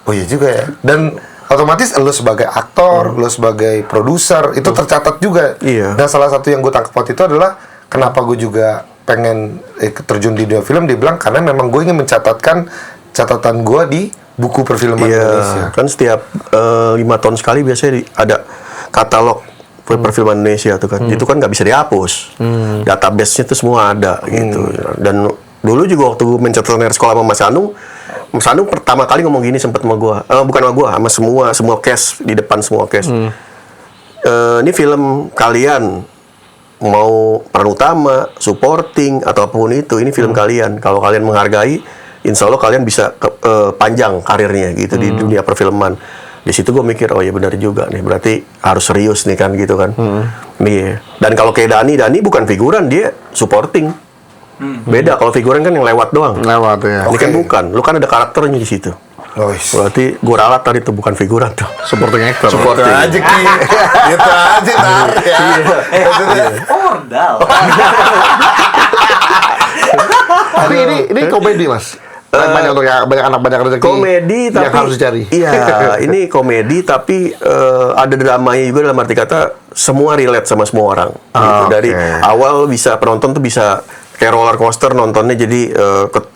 oh iya juga ya. Dan otomatis lo sebagai aktor, lo sebagai produser itu tercatat juga. Iya. Dan salah satu yang gue tangkap waktu itu adalah kenapa gue juga pengen terjun di dunia film, dia bilang karena memang gue ingin mencatatkan catatan gue di buku perfilman Indonesia. Kan setiap 5 tahun sekali biasanya ada katalog perfilman Indonesia tuh kan. Itu kan nggak bisa dihapus. Database-nya tuh semua ada gitu. Dan dulu juga waktu mencatat sekolah sama Mas Anung pertama kali ngomong gini sempat sama gua. Bukan sama gua, sama semua cast di depan semua cast. Ini film kalian mau peran utama, supporting atau apapun itu, ini film kalian. Kalau kalian menghargai, insya Allah kalian bisa panjang karirnya gitu di dunia perfilman. Di situ gue mikir, oh ya benar juga nih, berarti harus serius nih kan gitu kan. Iya. Dan kalau kayak Dani bukan figuran, dia supporting. Beda kalau figuran kan yang lewat doang. Lewat ya. Ini kan bukan, lu kan ada karakternya di situ. Berarti gue ralat tadi itu bukan figuran tuh. Supporting actor. Itu aja Ki. Itu aja tar ya. Ordal. Tapi ini komedi mas. Banyak untuk banyak anak banyak rezeki. Komedi tapi yang harus dicari. Iya, ini komedi tapi ada dramanya juga dalam arti kata semua relate sama semua orang. Gitu. Dari awal bisa penonton tuh bisa kayak roller coaster nontonnya jadi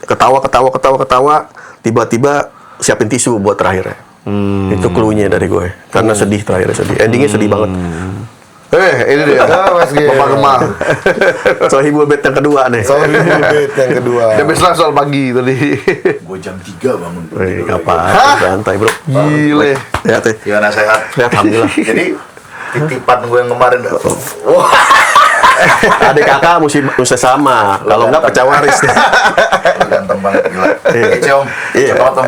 ketawa tiba-tiba siapin tisu buat terakhirnya. Itu clue-nya dari gue. Karena sedih terakhirnya sedih. Endingnya sedih banget. Ini dia. Mas Gem. Bapak Gemah. Sohibul Bait yang kedua nih. Sohibul Bait yang kedua. Dia biasa soal pagi tadi. Gue jam 3 bangun. Apa? Santai bro. Gile. Sehat ya? Gimana sehat? Sehat, alhamdulillah. Jadi titipan gue yang kemarin. Wah. Adik kakak mesti sama. Kalau enggak pecah waris. Ganteng banget gila. Kece om. Iya. Coklat om.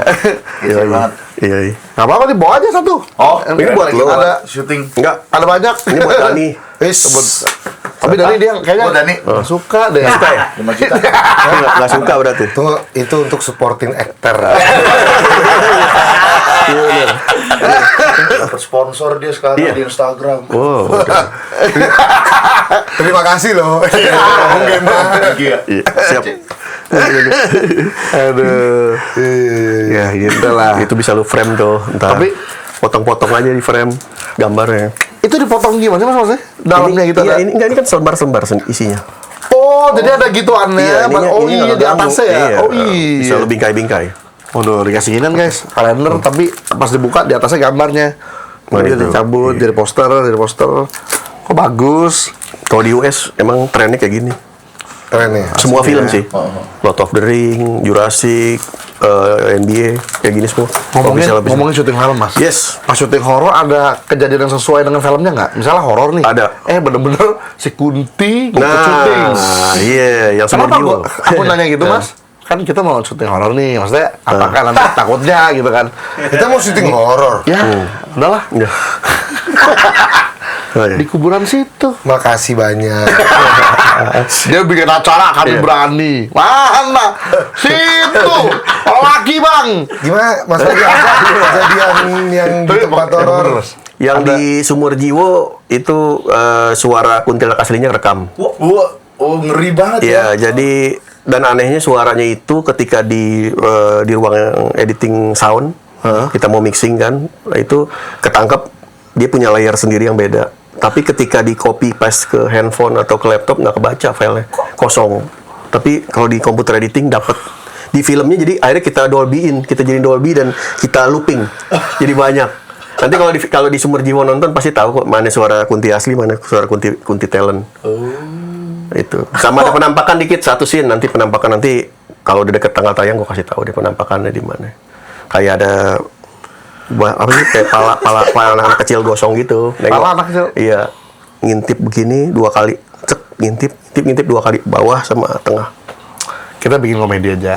Kece banget. Iya. Gak apa-apa nih, bawa aja satu. Oh, Ini buat lo. Ada syuting. Enggak. Ada banyak. Ini buat Dani. Tapi Dani dia kayaknya Oh, Dani. nggak suka deh. Suka ya? 5 juta. Nggak suka berarti. Itu untuk supporting actor. Iya bener. Dapat sponsor dia sekarang Iya. di Instagram. Wow. Terima kasih loh. Mungkin Iya. Iya, siap. Aduh. Ya gitu lah. Itu bisa lu frame tuh. Ntar Tapi- potong-potong aja di frame gambarnya. Itu dipotong gimana mas maksudnya? Dalamnya gitu iya, ada. ini kan selembar-selembar isinya. Oh, jadi ada gituannya. Oh iya di atasnya ya. Iya, Oh bisa iya. lu bingkai-bingkai. Waduh, dikasih ginian guys, kalender tapi pas dibuka di atasnya gambarnya. Nah, Jadi itu. dicabut, jadi poster. Kok bagus. Kalau di US emang trennya kayak gini. keren ya. Semua film sih. Lord of the Ring, Jurassic, NBA, kayak gini semua. Kalau bisa lebih- Ngomongin syuting film mas. Yes. Pas syuting horor ada kejadian yang sesuai dengan filmnya nggak? Misalnya horor nih. Ada. Bener-bener si Kunti ikut Nah, syuting. iya, yang Kenapa Sumur aku nanya gitu mas? Kan kita mau syuting horor nih, maksudnya apakah nanti takutnya gitu kan? Kita mau syuting horor. Ya, udahlah. Iya. Oh, iya. Di kuburan situ. Makasih banyak. Dia bikin acara kami Iya. berani. Mana? Situ. Laki bang. Gimana Mas Fadli apa kejadian yang di tempat horor? Yang di Sumur Jiwo itu suara kuntilanak aslinya rekam. Wah, oh ngeri banget ya. Iya, jadi dan anehnya suaranya itu ketika di ruang editing sound, kita mau mixing kan, itu ketangkep dia punya layer sendiri yang beda. Tapi ketika di copy paste ke handphone atau ke laptop nggak kebaca filenya, kosong. Tapi kalau di komputer editing dapat. Di filmnya jadi akhirnya kita Dolby-in, kita jadi Dolby dan kita looping. Jadi banyak. Nanti kalau di Sumber Jiwa nonton pasti tahu kok mana suara Kunti asli, mana suara Kunti talent. Itu. Sama ada penampakan dikit satu scene, nanti penampakan nanti kalau udah deket tanggal tayang gue kasih tahu deh penampakannya di mana. Kayak ada apa sih kayak pala anak kecil gosong gitu. Pala anak kecil? Iya. Ngintip begini 2 kali, cek ngintip 2 kali bawah sama tengah. Kita bikin komedi aja.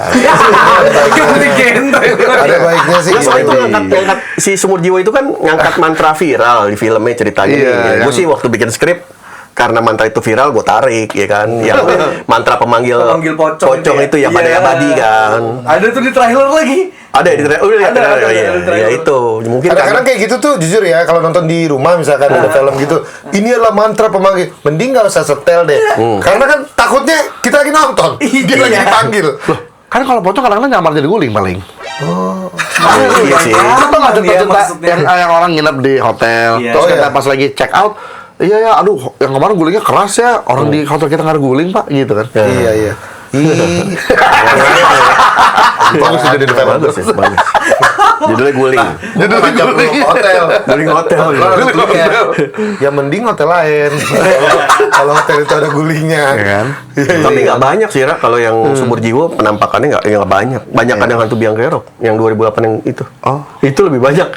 Ada baiknya sih. Nah, soalnya itu gitu. ngangkat si Sumur Jiwa itu kan ngangkat mantra viral di filmnya ceritanya. Iya, Gue sih waktu bikin skrip karena mantra itu viral gue tarik ya kan. Yang mantra pemanggil pocong itu yang pada abadi kan. Ada tuh di trailer lagi. Ada di trailer. Udah lihat Ada, ya itu. Mungkin Kadang-kadang kayak gitu tuh jujur ya, kalau nonton di rumah misalkan ada film gitu, ini adalah mantra pemanggil, mending nggak usah setel deh, karena kan takutnya kita lagi nonton, dia lagi dipanggil. Kan kalau pocong kadang-kadang nyamar jadi guling paling. iya sih. Apa nggak Iya, cerita maksudnya. yang orang nginep di hotel, Iya. terus Oh, kita iya. pas lagi check out, iya ya, aduh, yang kemarin gulingnya keras ya, orang di hotel kita nggak ada guling pak, gitu kan? Iya. Bagus sih jadi film. Bagus ya, bagus. Judulnya guling. Judulnya guling. Hotel. Guling hotel. Ya mending hotel lain. Kalau hotel itu ada gulingnya. Ya kan? Tapi nggak banyak sih, Ra. Kalau yang Sumur Jiwa penampakannya nggak banyak. Banyak kan yang hantu biang kerok, yang 2008 yang itu. Oh. Itu lebih banyak.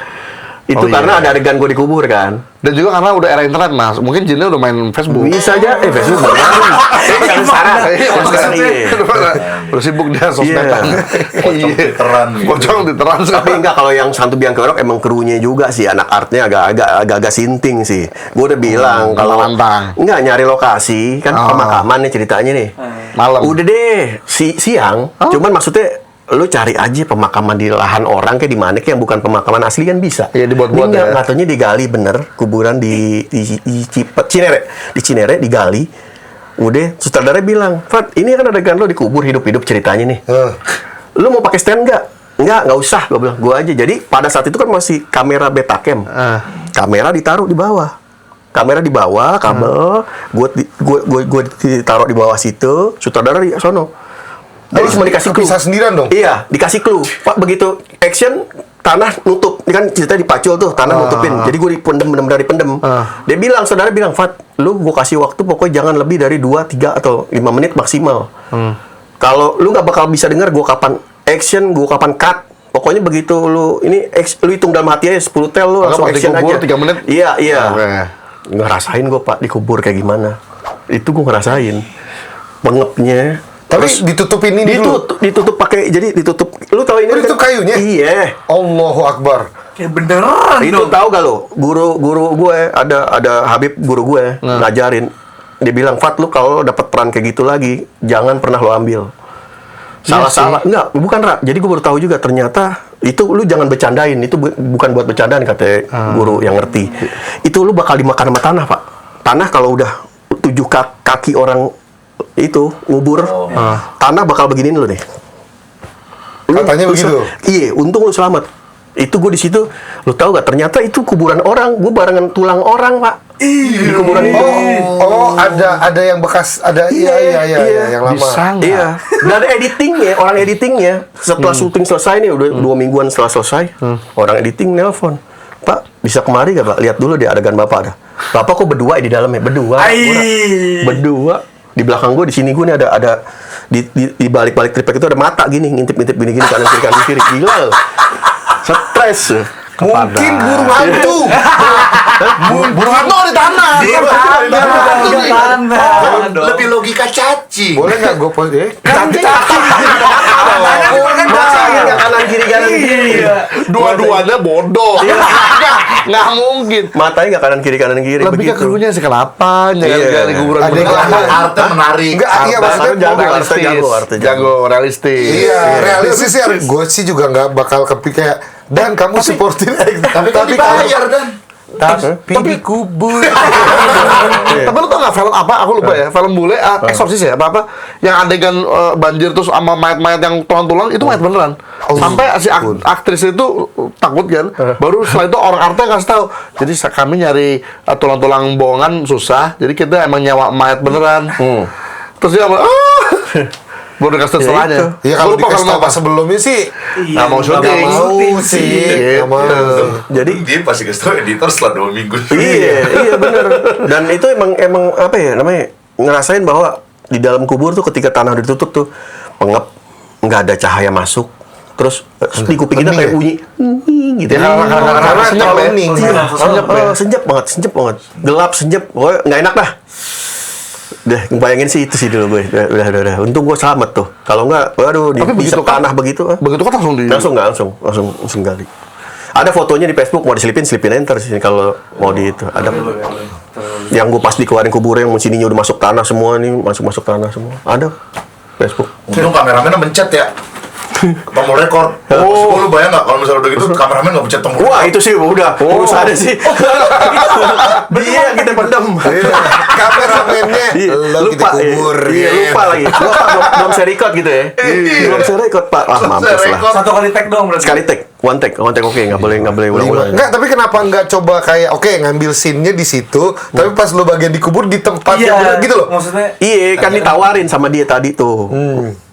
Itu Oh, karena iya. ada adegan gue dikubur kan. Dan juga karena udah era internet mas, mungkin jinnya udah main Facebook. Bisa aja, Facebook baru. Sekarang sekarang. Iya, Sekarang iya. Udah sibuk dia sosmedan. Pocong diteran gitu. Pocong diteran. Tapi enggak, kalau yang hantu biang kerok emang krunya juga sih, anak artnya agak sinting sih. Gue udah bilang kalau lantang. enggak nyari lokasi kan pemakaman nih ceritanya nih. Malam. Udah deh siang, cuman maksudnya lu cari aja pemakaman di lahan orang kayak di mana kayak yang bukan pemakaman asli kan bisa. Iya, dibuat-buat Ini ya. katanya digali bener kuburan di Cinere digali. Udah sutradara bilang, "Fat, ini kan adegan lo dikubur hidup-hidup ceritanya nih. Lu mau pakai stand nggak? Nggak usah." Gue bilang, "Gue aja." Jadi pada saat itu kan masih kamera Betacam. Kamera ditaruh di bawah. Kamera di bawah, kabel, gue ditaruh di bawah situ, sutradara di sono. Jadi cuma dikasih clue. Kepisah sendirian dong? Iya, dikasih clue. Pak, begitu action, tanah nutup. Ini kan ceritanya dipacul tuh, tanah nutupin. Jadi gue dipendem, benar-benar dipendem. Dia bilang, saudara bilang, "Fat, lu gue kasih waktu pokoknya jangan lebih dari 2, 3, atau 5 menit maksimal. Kalau lu nggak bakal bisa dengar gue kapan action, gue kapan cut. Pokoknya begitu lu, lu hitung dalam hati aja 10 tel lu langsung Anggap action dikubur aja. 3 menit? Iya. Oke. Ngerasain gue, Pak, dikubur kayak gimana. Itu gue ngerasain. Pengepnya. Tapi ditutupin ini dulu. Ditutup pakai, jadi ditutup. Lu tahu ini? Oh, ditutup kayunya? Iya. Allahu Akbar. Kayak beneran Itu dong. tahu gak lo? Guru gue ada Habib guru gue ngajarin. Dia bilang, "Fat, lu kalau dapat peran kayak gitu lagi, jangan pernah lo ambil." Salah. Enggak, bukan, Ra. Jadi gue baru tahu juga ternyata itu lu jangan bercandain. Itu bukan buat bercandaan kata guru yang ngerti. Itu lu bakal dimakan sama tanah, Pak. Tanah kalau udah 7 kaki orang itu ngubur, tanah bakal beginiin lu deh. Katanya begitu? Iya, untung lu selamat. Itu gue di situ, lu tahu gak? Ternyata itu kuburan orang. Gue barengan tulang orang, Pak. Di kuburan itu. Oh, ada yang bekas, ada iya yang lama. Bisa nggak? Iya. Dan orang editingnya setelah syuting selesai nih, udah 2 mingguan setelah selesai, orang editing nelpon, "Pak, bisa kemari gak, Pak? Lihat dulu deh adegan Bapak ada. Bapak kok berdua di dalamnya? Berdua. Berdua. Di belakang gue, di sini gue nih ada di balik-balik tripod itu ada mata gini, ngintip-ngintip gini kanan kiri. Gila. Stres. Mungkin burung hantu. Burung hantu di tanah. Lebih logika cacing. Boleh nggak gue post deh? Nggak kanan kiri. Dua-duanya bodoh. Nggak mungkin. Matanya nggak kanan kiri. Lebih ke krunya sih kenapa? Jangan Iya. dari kuburan Ada yang beneran. Arte menarik. Enggak, iya maksudnya Jago, realistis. Iya, realistis ya. Gue sih juga nggak bakal kepikir kayak, "Dan kamu supportin X." Tapi kan dibayar, Dan. Tapi dikubur. Tapi lu tau gak film apa? Aku lupa ya. Film bule, Exorcist ya? Apa-apa? Yang adegan banjir terus sama mayat-mayat yang tulang-tulang, itu mayat beneran. Sampai si aktris itu takut kan. Baru setelah itu orang artnya kasih tahu. Jadi kami nyari tulang-tulang bohongan susah. Jadi kita emang nyawa mayat beneran. Terus dia apa? Baru dikasih setelahnya. Iya kalau dikasih tahu pas sebelumnya sih Nggak mau syuting. nggak mau sih. Nggak mau. Jadi Dia pasti kasih tau editor setelah 2 minggu. iya bener. Dan itu emang apa ya namanya, ngerasain bahwa di dalam kubur tuh ketika tanah ditutup tuh pengep, nggak ada cahaya masuk, terus di kuping kita kayak bunyi gitu. Ya, karena senyap terlalu ya. hening. Senyap banget, gelap, senyap, pokoknya nggak enak dah. Udah, bayangin sih itu sih dulu gue. Udah. Untung gue selamat tuh. Kalau nggak, waduh, Tapi di begitu kan- tanah begitu. Begitu kan Langsung gali. Ada fotonya di Facebook, mau diselipin enter sih kalau mau di itu. Ada yang gue pas dikeluarin kuburnya, yang sininya udah masuk tanah semua nih, masuk tanah semua. Ada Facebook. Untung kameramennya mencet ya. Tombol rekor. Oh, lu bayang nggak kalau misalnya udah gitu kameramen nggak pencet tombol Wah, rekor? itu sih udah urusannya sih. Dia yang kita pendem. Kameramennya lo kita kubur. Iya, lupa lagi. Lupa belum saya record gitu ya. Belum saya record, Pak. Ah, mampus lah. Satu kali tag dong berarti. Sekali take, one take oke, nggak boleh ulang-ulang. Enggak, tapi kenapa nggak coba kayak oke ngambil scene-nya di situ, tapi pas lo bagian dikubur di tempat yang benar gitu loh. Maksudnya Iya, kan ditawarin sama dia tadi tuh.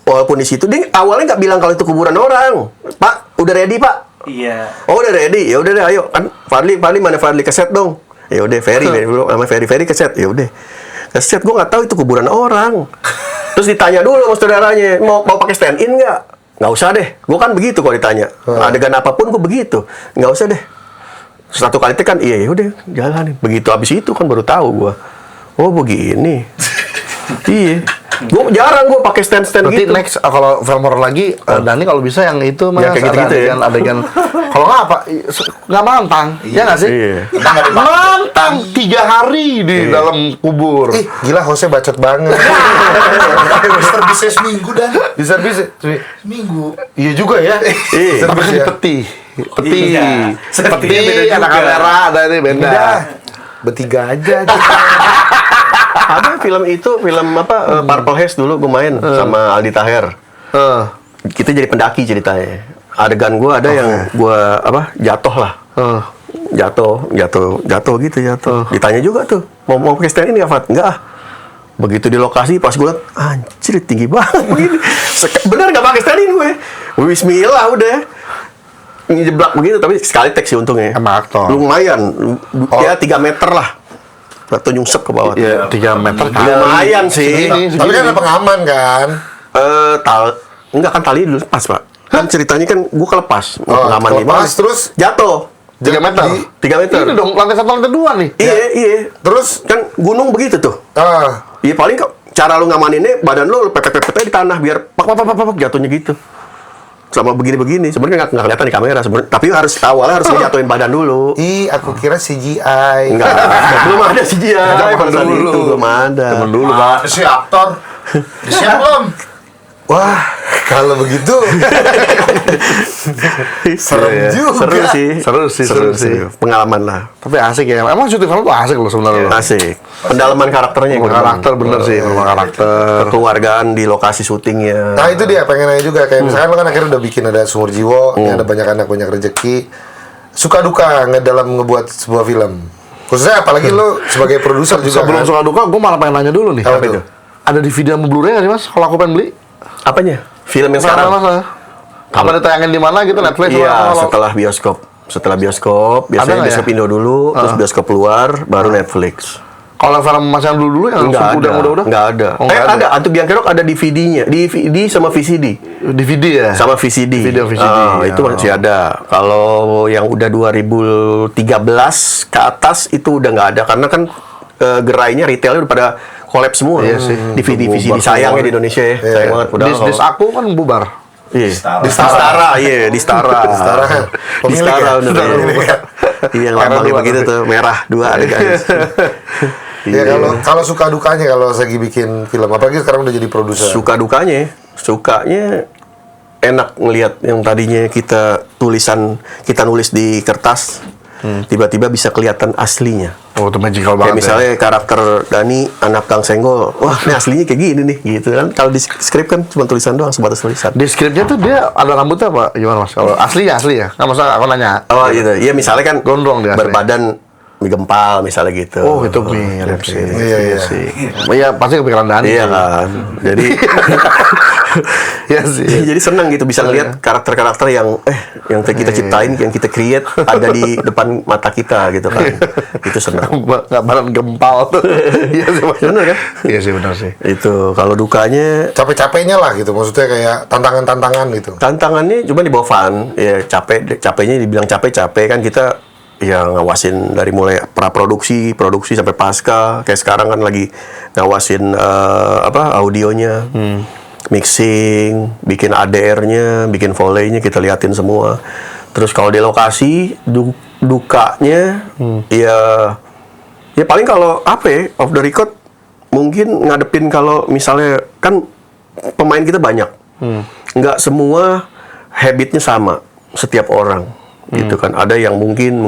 Walaupun di situ dia awalnya nggak bilang kalau itu kuburan orang. Pak, udah ready, Pak? iya. Oh, udah ready. Ya udah deh, ayo. Kan Fadli mana Fadli keset dong. Ya udah, Ferry nama Ferry keset. Ya udah. Keset, gue nggak tahu itu kuburan orang. Terus ditanya dulu sama saudaranya, mau pakai stand in nggak? Nggak usah deh. Gue kan begitu kalau ditanya. Adegan apapun gue begitu. Nggak usah deh. Satu kali kan iya, ya udah jalanin. Begitu abis itu kan baru tahu gue. Oh, begini. Iya. Gue jarang pakai stand Berarti gitu. next kalau film horror lagi, Dani kalau bisa yang itu mas, Ya, kayak gitu-gitu ya. adegan. Kalau nggak apa, nggak mantang, ya nggak sih? Iya. Mantang 3 hari di dalam kubur. Ih, gila Jose bacot banget. Mister bisa seminggu dan bisa. seminggu. Iya juga ya. Iya. Tapi kan ya. peti, Iya. Sepertinya beda ada juga. kamera, ada ini beda. Udah. Bertiga aja. Ada film apa Purple Haze dulu gue main sama Aldi Taher. Kita jadi pendaki ceritanya. Adegan gue ada yang gue jatuh lah. Jatuh gitu. Ditanya juga tuh, mau pakai stand ini nggak, Fat? Enggak ah. Begitu di lokasi pas gue liat, anjir tinggi banget begini. Bener nggak pakai stand ini gue. Bismillah udah. Ngejeblak begitu, tapi sekali tek sih untungnya. Emang aktor. Lumayan, ya 3 meter lah. Atau nyungsep ke bawah. Ya 3 meter. Lumayan sih. Tapi kan ada pengaman kan. Enggak kan tali dulu lepas, Pak. Kan ceritanya kan gua kelepas. Pengaman kelepas, gimana? terus? Jatuh. 3 meter. 3 meter. Ini dong lantai 1 lantai 2 nih. Iya. Terus Kan gunung begitu tuh. Iya paling cara lu ngamaninnya badan lu pepet-pepet di tanah biar pak jatuhnya gitu. Sama begini-begini. Sebenarnya nggak kelihatan di kamera sebenarnya. Tapi awalnya harus ngejatuhin badan dulu. Ih, aku kira CGI. Enggak. Belum ada sih dia. Pada saat itu belum ada. Temen dulu, Mana sih aktor? Disiap belum? Wah, kalau begitu serem juga. Seru sih. Pengalaman lah. Tapi asik ya. Emang syuting film tuh asik loh sebenarnya. Asik. Pendalaman karakternya yang Karakter bener sih, memang karakter. kekeluargaan di lokasi syutingnya. Nah itu dia pengen nanya juga kayak misalkan lo kan akhirnya udah bikin ada Sumur Jiwo, ada banyak anak banyak rezeki. Suka duka dalam ngebuat sebuah film. Khususnya apalagi lo sebagai produser juga. Sebelum kan? suka duka, gue malah pengen nanya dulu nih. Apa itu? Ada DVD sama Blu-ray nggak sih mas? Kalau aku pengen beli? Apanya? Film yang sekarang? Apa ditayangin di mana gitu Netflix? Iya, atau- setelah bioskop. Setelah bioskop, biasanya nggak bioskop ya? Indo dulu, terus bioskop luar, baru Netflix. Kalau film mas yang dulu yang Enggak ada. udah? Enggak ada. Oh, nggak Ada. Antu Biangkerok ada DVD-nya. DVD sama VCD. DVD ya? Sama VCD. Video VCD. Itu masih ada. Kalau yang udah 2013 ke atas itu udah nggak ada karena kan gerainya retailnya udah pada collab semua. Iya sih. DVD Udah VCD bubar sayangnya semua. di Indonesia ya. Sayang banget. Padahal Dis aku kan bubar. Iya. Di Di Stara, iya, di Stara. Stara. Di Pemilik Stara ya? bener. Pemilik. Iya, yang Merah lambangnya dua begitu tapi. tuh, merah dua ada guys. Ya kalau suka dukanya kalau lagi bikin film, apalagi sekarang udah jadi produser. Suka dukanya, sukanya enak ngelihat yang tadinya kita nulis di kertas tiba-tiba bisa kelihatan aslinya. Oh, itu magical Kayak banget. misalnya karakter Dani anak Kang Senggol, wah ini aslinya kayak gini nih, gitu kan. Kalau di skrip kan cuma tulisan doang, sebatas tulisan. Di skripnya tuh dia ada rambutnya apa? Gimana Mas? Kalau asli ya? Nggak masalah, aku nanya. Oh gitu, iya misalnya kan Gondrong dia asli. berbadan mie gempal misalnya gitu. Oh, itu mirip sih. Iya. Iya, pasti kepikiran Dani. Iya kan, jadi Iya sih. jadi senang gitu bisa ngelihat karakter-karakter yang kita ciptain, yang kita create ada di depan mata kita gitu kan. Itu senang. Nggak badan gempal. Iya sih, Mas. Bener kan? Iya sih, benar sih. Itu kalau dukanya Capek-capeknya lah gitu, maksudnya kayak tantangan-tantangan gitu. tantangannya cuma dibawa fun, ya capeknya dibilang capek kan kita ya ngawasin dari mulai produksi sampai pasca. Kayak sekarang kan lagi ngawasin audionya, mixing, bikin ADR-nya, bikin volley-nya kita liatin semua. Terus kalau di lokasi dukanya ya paling kalau off the record mungkin ngadepin kalau misalnya kan pemain kita banyak, nggak semua habitnya sama setiap orang, gitu kan. Ada yang mungkin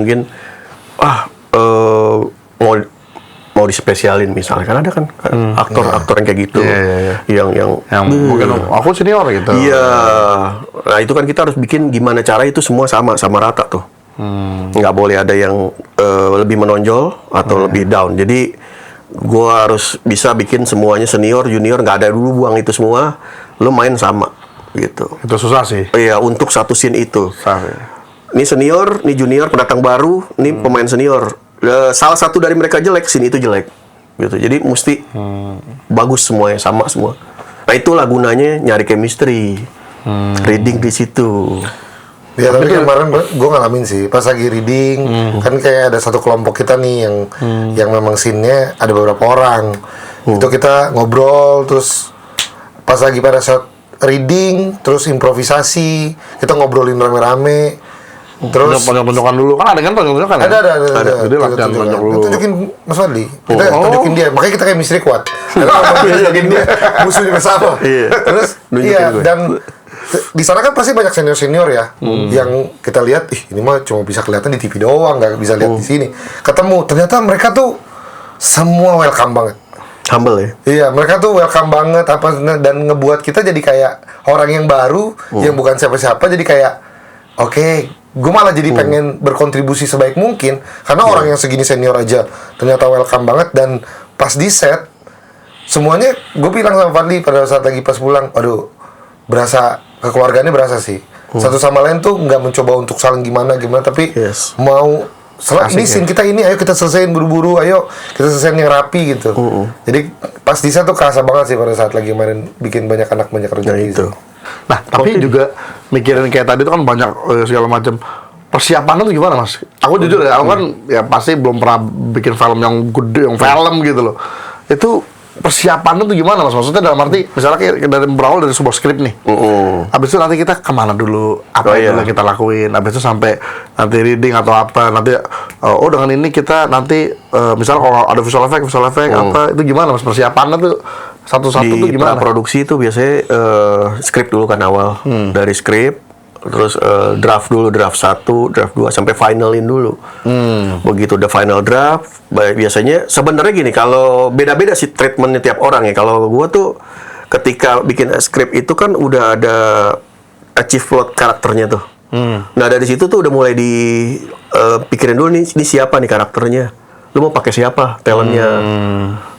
mau dispesialin misalnya, kan ada kan aktor-aktor yang kayak gitu, yang Yang mungkin aku senior gitu. iya. Nah itu kan kita harus bikin gimana cara itu semua sama rata tuh. Nggak boleh ada yang lebih menonjol atau lebih down. Jadi gua harus bisa bikin semuanya senior, junior, nggak ada dulu buang itu semua. Lo main sama gitu. Itu susah sih. Iya, untuk satu scene itu. Susah sih. Ini senior, ini junior, pendatang baru, ini pemain senior. Salah satu dari mereka jelek, scene itu jelek. Gitu. Jadi mesti bagus semuanya, sama semua. Nah itulah gunanya nyari chemistry. Reading di situ. Ya tapi kemarin gue ngalamin sih pas lagi reading kan kayak ada satu kelompok kita nih yang memang scene-nya ada beberapa orang. Itu kita ngobrol terus pas lagi pada saat reading terus improvisasi kita ngobrolin rame-rame terus Tonjok-tonjokan dulu kan ada kan tonjok-tonjokan. ada. Jadi latihan tonjok dulu. Tunjukin Mas Fadli. Kita tunjukin dia. Makanya kita kayak misteri kuat. Karena kalau kita tunjukin dia musuhnya bersama. Iya. Terus Nunjukin gue. dan di sana kan pasti banyak senior ya yang kita lihat ini mah cuma bisa kelihatan di TV doang, nggak bisa lihat di sini. Ketemu ternyata mereka tuh semua welcome banget. Humble ya. Iya, mereka tuh welcome banget dan ngebuat kita jadi kayak orang yang baru yang bukan siapa-siapa, jadi kayak oke, gue malah jadi pengen berkontribusi sebaik mungkin karena orang yang segini senior aja ternyata welcome banget. Dan pas di set semuanya gue bilang sama Fadli pada saat lagi pas pulang, aduh berasa kekeluargaannya berasa sih. Satu sama lain tuh nggak mencoba untuk saling gimana tapi mau ini scene kita ini, ayo kita selesaiin buru-buru, ayo kita selesaiin yang rapi gitu. Jadi pas di set tuh kerasa banget sih pada saat lagi kemarin bikin banyak rezeki Itu. Nah, tapi juga mikirin kayak tadi itu kan banyak segala macam persiapannya tuh gimana, Mas? Aku jujur ya, aku kan ya pasti belum pernah bikin film yang gede, yang film gitu loh. Itu persiapannya tuh gimana, Mas? Maksudnya dalam arti misalnya kayak dari berawal dari sebuah skrip nih. Habis itu nanti kita kemana dulu? Apa yang dulu kita lakuin? Habis itu sampai nanti reading atau apa? Nanti dengan ini kita nanti misalnya kalau ada visual effect apa itu gimana, Mas? Persiapannya tuh satu-satu tuh Di gimana? produksi itu biasanya skrip dulu kan awal. Dari skrip terus draft dulu, draft 1, draft 2 sampai finalin dulu. Begitu udah final draft, biasanya sebenarnya gini, kalau beda-beda sih treatmentnya tiap orang ya. Kalau gua tuh ketika bikin skrip itu kan udah ada achieve plot karakternya tuh. Nah dari situ tuh udah mulai pikirin dulu nih siapa nih karakternya. Lu mau pakai siapa talentnya?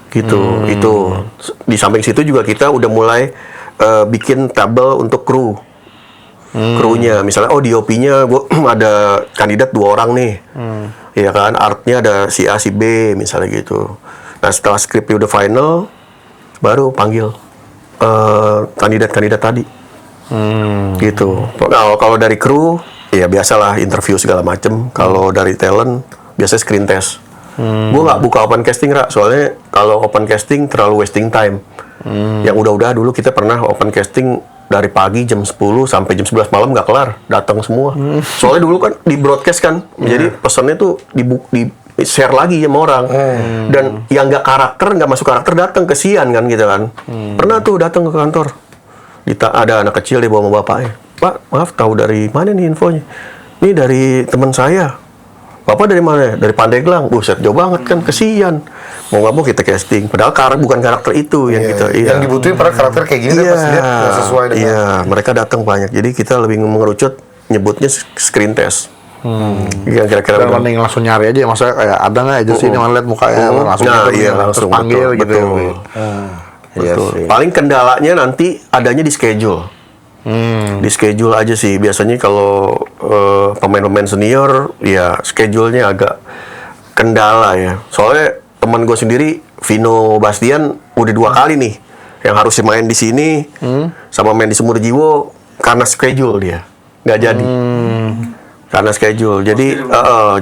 Gitu. Itu di samping situ juga kita udah mulai bikin tabel untuk kru. Krunya misalnya DOP-nya gua ada kandidat 2 orang nih. Iya kan, artnya ada si A si B misalnya gitu. Nah setelah skripnya udah final baru panggil kandidat-kandidat tadi. Gitu. Kalau dari kru ya biasalah interview segala macem. Kalau dari talent biasanya screen test. Gue nggak buka open casting, soalnya kalau open casting terlalu wasting time. Yang udah dulu kita pernah open casting dari pagi jam 10 sampai jam 11 malam nggak kelar, datang semua. Soalnya dulu kan di broadcast kan, jadi pesannya tuh di share lagi sama orang. Dan yang nggak masuk karakter datang, kesian kan gitu kan. Pernah tuh datang ke kantor, ada anak kecil dia bawa sama bapaknya. Pak, maaf tahu dari mana nih infonya? Ini dari teman saya. Bapak dari mana? Dari Pandeglang. Buset, jauh banget kan, kesian. Mau nggak mau kita casting. Padahal bukan karakter itu yang kita. Yang dibutuhin para karakter kayak gini Iya, pas lihat nggak sesuai dengan. iya, mereka datang banyak. Jadi kita lebih mengerucut, nyebutnya screen test. Yang kira-kira Dan udah- mending langsung nyari aja, maksudnya kayak ada nggak aja sih ini mana lihat mukanya langsung Nah, gitu, iya, terus langsung panggil betul, gitu. betul. Iya Betul. sih. Paling kendalanya nanti adanya di schedule. Di schedule aja sih. Biasanya kalau pemain-pemain senior, ya schedule-nya agak kendala ya. Soalnya teman gue sendiri, Vino Bastian, udah 2 kali nih yang harus main di sini sama main di Sumurjiwo karena schedule dia nggak jadi. Karena schedule.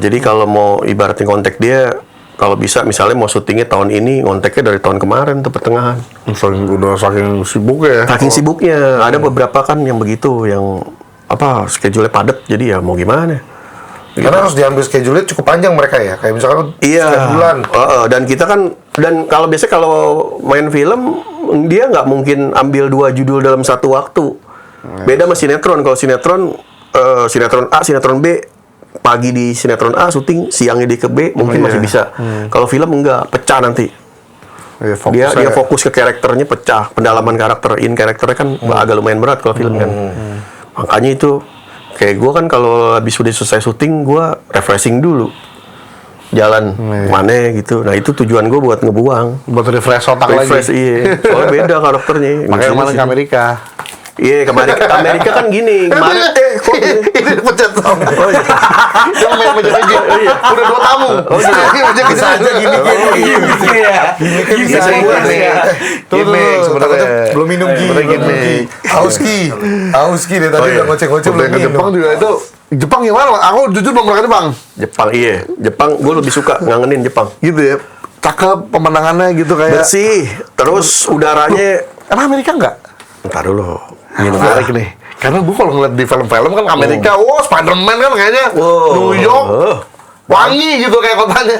Jadi kalau mau ibaratin kontak dia, kalau bisa misalnya mau syutingnya tahun ini, ngonteknya dari tahun kemarin tuh pertengahan. Saking sibuk ya. Saking sibuknya, ada beberapa kan yang begitu, yang schedule-nya padat, jadi ya mau gimana? Karena harus diambil schedule-nya cukup panjang mereka ya. Kayak misalkan Iya. sekian bulan. Dan kita kan, dan kalau biasa kalau main film, dia nggak mungkin ambil 2 judul dalam satu waktu. Beda sama sinetron. Kalau sinetron, sinetron A, sinetron B, pagi di sinetron A syuting, siangnya di ke B, mungkin masih bisa. Kalau film enggak, pecah nanti. Dia fokus ke karakternya, pecah. Pendalaman karakter, karakternya kan agak lumayan berat kalau film kan. Makanya itu kayak gue kan kalau habis udah selesai syuting, gue refreshing dulu, jalan mana gitu. Nah itu tujuan gue buat ngebuang, buat refresh otak refresh. lagi. Iya, soalnya beda karakternya. Makanya kemarin ke Amerika. Iya, ke Amerika kan gini. Kemarin kok gini? Ini pencet dong. Oh iya. Yang main menjadi gini. Udah 2 tamu. Oh iya. Bisa aja gini. Gitu ya. Bisa Gitu gua ya. nih. Gimmick sebenarnya. Belum minum Sebenarnya gimmick. Hauski deh tadi udah ngoceh-ngoceh belum Ke minum. Jepang juga itu. Jepang gimana? Aku jujur belum pernah ke Jepang. Jepang, iya. Jepang gue lebih suka ngangenin Jepang. Gitu ya. Cakep pemandangannya gitu kayak. Bersih, terus udaranya. Emang Amerika enggak? Ntar dulu. Menarik nih. Karena gue kalau ngeliat di film-film kan Amerika, Spider-Man kan kayaknya New York, wangi gitu kayak kotanya.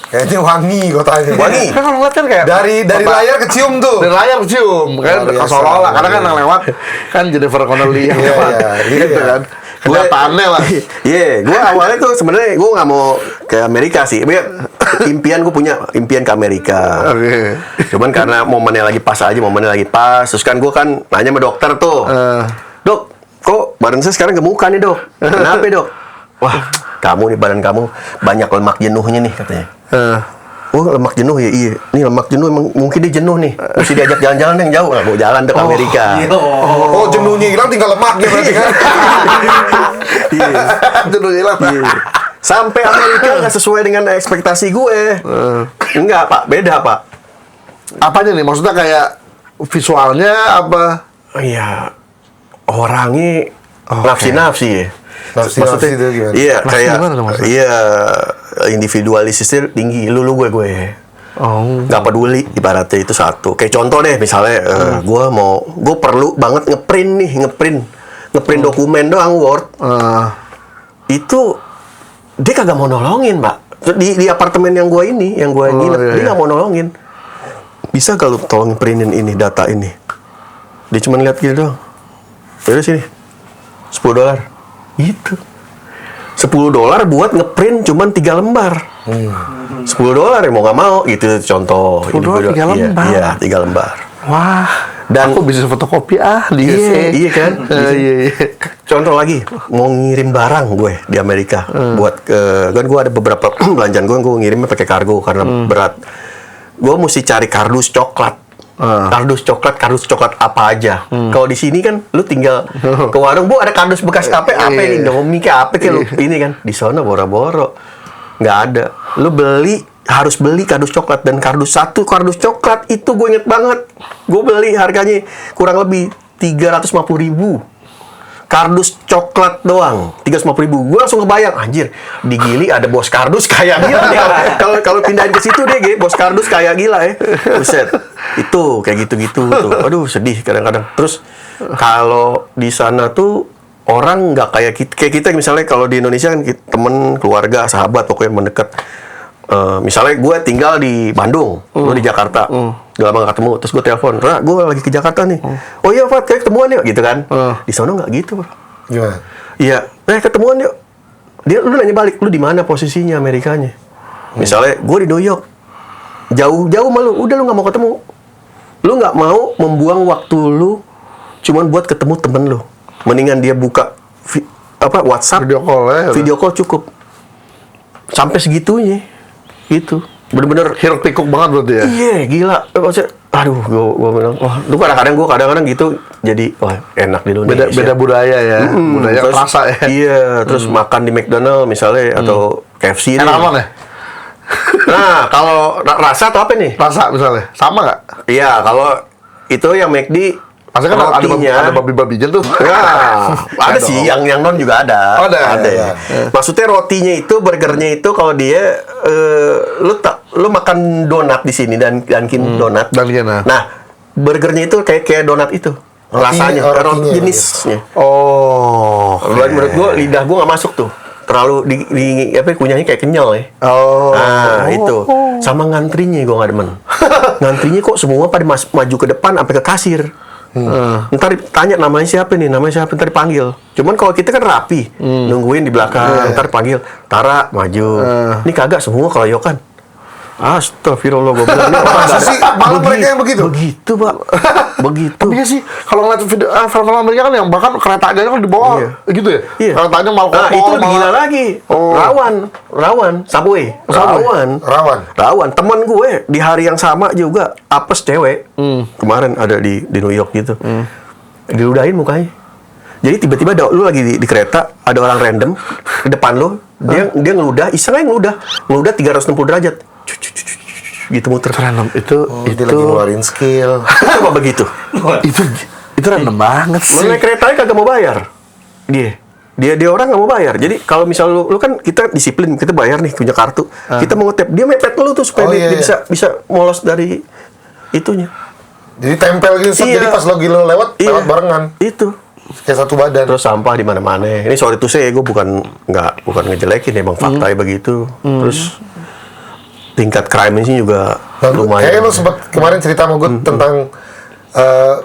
Kayaknya wangi kotanya. Wangi. Kan kalau ngeliat kan kayak Dari layar kecium tuh. dari layar cium kan Luar biasa. seolah-olah karena kan yang lewat kan Jennifer Connelly yang Iya, lewat iya, gitu iya. kan kenyataannya lah. Iya, gue awalnya tuh sebenarnya gue nggak mau ke Amerika sih. Gue punya impian ke Amerika. Oke. Cuman karena momennya lagi pas aja, momennya lagi pas. Terus kan gue kan nanya sama dokter tuh, dok, kok badan saya sekarang gemukan nih dok? Kenapa dok? Wah, kamu nih badan kamu banyak lemak jenuhnya nih katanya. Oh lemak jenuh ya, iya. Nih lemak jenuh emang mungkin dia jenuh nih. Mesti diajak jalan-jalan yang jauh. Nah, mau jalan ke Amerika. Oh, jenuhnya hilang tinggal lemaknya berarti kan. Iya. Jenuh hilang. Iya. Sampai Amerika nggak sesuai dengan ekspektasi gue. Enggak pak, beda pak. Apanya nih maksudnya kayak visualnya apa? Iya, orangnya nafsi-nafsi ya. Nafsi-nafsi itu gimana? Iya, Nafsi kayak gimana tuh maksudnya? iya individualisisnya tinggi. Lu gue. Oh. Nggak peduli ibaratnya itu satu. Kayak contoh deh misalnya gue perlu banget ngeprint dokumen doang Word. Itu dia kagak mau nolongin, Pak. Di apartemen yang gue nginep, dia nggak mau nolongin. Bisa kalau tolong printin ini data ini. Dia cuma lihat gitu doang. Yaudah sini. $10. Gitu. $10 buat ngeprint cuman 3 lembar. $10 ya mau nggak mau gitu contoh. $10 3 lembar? Iya, 3 lembar. Wah. Dan aku bisa fotokopi di iya, USA. iya kan? Iya. Contoh lagi, mau ngirim barang gue di Amerika buat kan gue ada beberapa belanjaan gue ngirimnya pakai kargo karena berat. Gue mesti cari kardus coklat. Kardus coklat apa aja. Kalau di sini kan lu tinggal ke warung, Bu ada kardus bekas apa ini Indomie kayak apa kayak lu ini kan. Di sana boro-boro nggak ada. Lu harus beli kardus coklat dan kardus coklat itu gue inget banget. Gue beli harganya kurang lebih 350.000. Kardus coklat doang 350.000. Gue langsung kebayang anjir di Gili ada bos kardus kayak gila nih. Kalau pindahin ke situ deh bos kardus kayak gila ya. Buset. Itu kayak gitu-gitu tuh. Aduh sedih kadang-kadang. Terus kalau di sana tuh orang nggak kayak kita misalnya kalau di Indonesia kan temen, keluarga, sahabat pokoknya mendekat. Misalnya gue tinggal di Bandung, lu di Jakarta, udah lama gak ketemu, terus gue telepon, Ra, gue lagi ke Jakarta nih. Oh iya, Fat, kayak ketemuan yuk, gitu kan? Di sana nggak gitu, bro. Gimana? Iya, ketemuan yuk. lu nanya balik, lu di mana posisinya Amerikanya? Misalnya, gue di New York, jauh malu, udah lu nggak mau ketemu, lu nggak mau membuang waktu lu cuman buat ketemu temen lu, mendingan dia buka WhatsApp, video call cukup, sampai segitunya, gitu, bener-bener Hiruk pikuk banget berarti ya. iya gila, maksudnya, aduh, gue bilang, wah, lu kadang-kadang gitu, jadi wah enak di Indonesia. Beda budaya ya, budaya Terus, rasa ya. iya, terus makan di McDonald misalnya atau KFC nih. Enak banget ya? Nah, kalau rasa atau apa nih? Rasa misalnya, sama nggak? Iya, kalau itu yang McD Maksudnya kan rotinya, ada babi-babijan tuh. ya, ada sih yang non juga ada. Oh, ada ya. Maksudnya rotinya itu, burgernya itu kalau dia lu makan donat di sini dan Dunkin donat. Dunkin, nah. Nah, burgernya itu kayak donat itu. Rasanya, rotinya, jenisnya. Oh. Menurut gua lidah gua nggak masuk tuh. Terlalu kunyahnya kayak kenyal ya. Oh. Nah, itu. Sama ngantrinya gua nggak demen. Ngantrinya kok semua pada maju ke depan sampai ke kasir. Ntar tanya namanya siapa, ntar dipanggil. Cuman kalau kita kan rapi, nungguin di belakang, ntar panggil, Tara maju. Ini kagak semua keroyokan. Astagfirullah, gue bilang ini Masa sih? Malah mereka yang begitu? Begitu, Pak. Begitu. Tapi ya sih, kalau ngeliat video film Amerika kan yang bahkan keretanya kan di bawah gitu ya? Iya. Keretanya malah Nah, itu lebih gila lagi. Oh. Rawan, subway. Rawan. Temen gue di hari yang sama juga apes cewek. Kemarin ada di New York gitu. Diludahin mukanya. Jadi tiba-tiba lu lagi di kereta, ada orang random di depan lu, dia ngeludah, iseng aja ngeludah 360 derajat. Gitu muter. Random itu Dia lagi ngeluarin skill. Coba begitu. itu random banget Lu sih. naik keretanya kagak mau bayar. Dia orang nggak mau bayar. Jadi kalau misal lu kan kita disiplin, kita bayar nih punya kartu. Kita mau nge-tap, dia mepet lu tuh supaya dia bisa molos dari itunya. Jadi tempel gitu, Iya. jadi pas lo lewat barengan. Itu. Kayak satu badan. Terus sampah di mana-mana. Ini sorry tuh gue bukan ngejelekin, emang faktanya begitu. Terus tingkat crime sih juga lumayan. Kayaknya lo sempat kemarin cerita sama gue tentang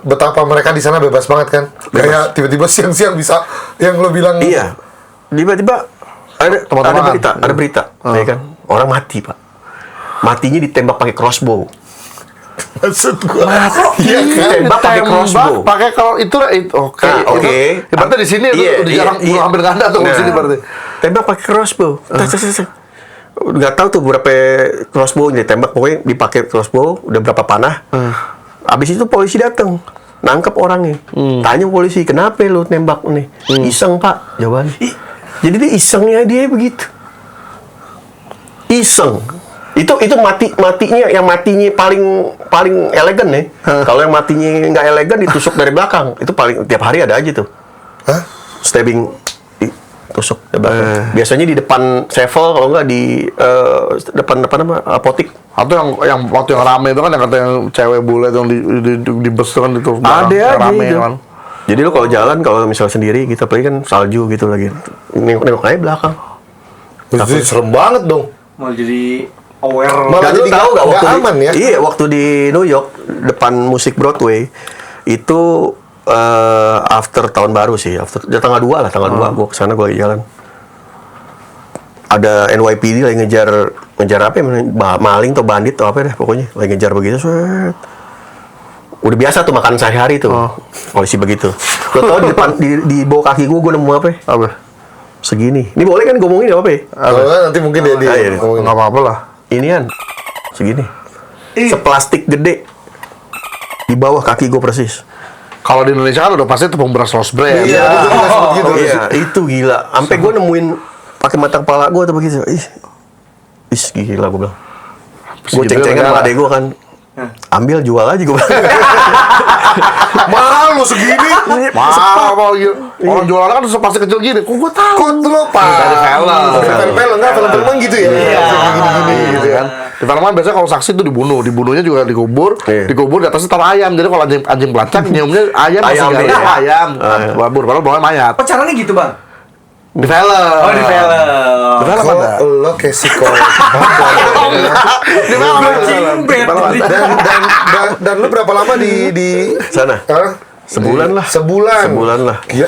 betapa mereka di sana bebas banget kan. Kayak tiba-tiba siang-siang bisa yang lo bilang. Iya. Tiba-tiba ada berita, ya kan? Orang mati, Pak. Matinya ditembak pakai crossbow. Maksud gue. Iya, ditembak pakai crossbow. Pakai kalau itu oke. Nah, oke. Itu berarti di sini udah jarang hampir nggak ada tuh di sini berarti. Tembak pakai crossbow. Nggak tahu tuh berapa crossbow ditembak, pokoknya dipakai crossbow udah berapa panah. Abis itu polisi datang, nangkep orangnya. Tanya polisi, kenapa lu nembak nih? Iseng, Pak, jawabannya. Jadi dia isengnya dia begitu. Iseng. Itu matinya yang matinya paling elegan nih. Kalau yang matinya nggak elegan ditusuk dari belakang. Itu paling tiap hari ada aja tuh. Stabbing tusuk di belakang. Biasanya di depan sevel, kalau nggak di depan apotik. Atau yang waktu yang rame itu kan yang kata yang cewek bule yang di bus itu kan itu Ada yang aja rame itu. kan. Jadi lu kalau jalan, kalau misal sendiri gitu, apalagi kan salju gitu lagi, nengok aja belakang. Itu serem banget dong. Mau jadi aware. Malah Dan lu jadi tahu nggak nggak waktu aman ya? Iya, waktu di New York depan musik Broadway itu after tahun baru sih, tanggal 2 lah, tanggal 2 gua kesana, gua lagi jalan. Ada NYPD lagi ngejar apa ya, maling atau bandit atau apa deh, pokoknya lagi ngejar begitu. Set. Udah biasa tuh makan sehari-hari tuh. Polisi begitu. Lo tau di bawah kaki gua nemu apa? Apa? Segini. Ini boleh kan ngomongin apa ya? Kalau nggak, nanti mungkin dia iya. ngomongin. Nggak apa-apa lah. Inian segini. Seplastik gede. Di bawah kaki gua persis. Kalau di Indonesia kan udah pasti tepung beras Rose Brand. Iya, itu juga sempat gitu. Iya, itu gila. Sampai gua nemuin pakai mata kepala gua tuh begitu. Gila gua bilang. Gua ceng-cengan sama adek gua kan. Ambil jual aja gua bilang. Mahal lo segini. Mahal apa gitu. Orang jualan kan pasti kecil gini. Kok gua tahu? Kok lo Pak? Dari film. Film enggak, film gitu ya. Gini-gini gitu kan. Di film kan biasanya kalau saksi itu dibunuhnya juga dikubur, dikubur di atasnya taruh ayam. Jadi kalau anjing pelacak nyiumnya ayam masih Ayam, gak iya. ayam. Babur, padahal bawahnya mayat. Oh, caranya gitu, Bang? Di film. Oh, di film. Di film Kok ada. lo kayak psikopat? Di film ada. Anjing, Dan lu berapa lama di Sana. Hah? Sebulan lah. Sebulan. Sebulan lah. Gila,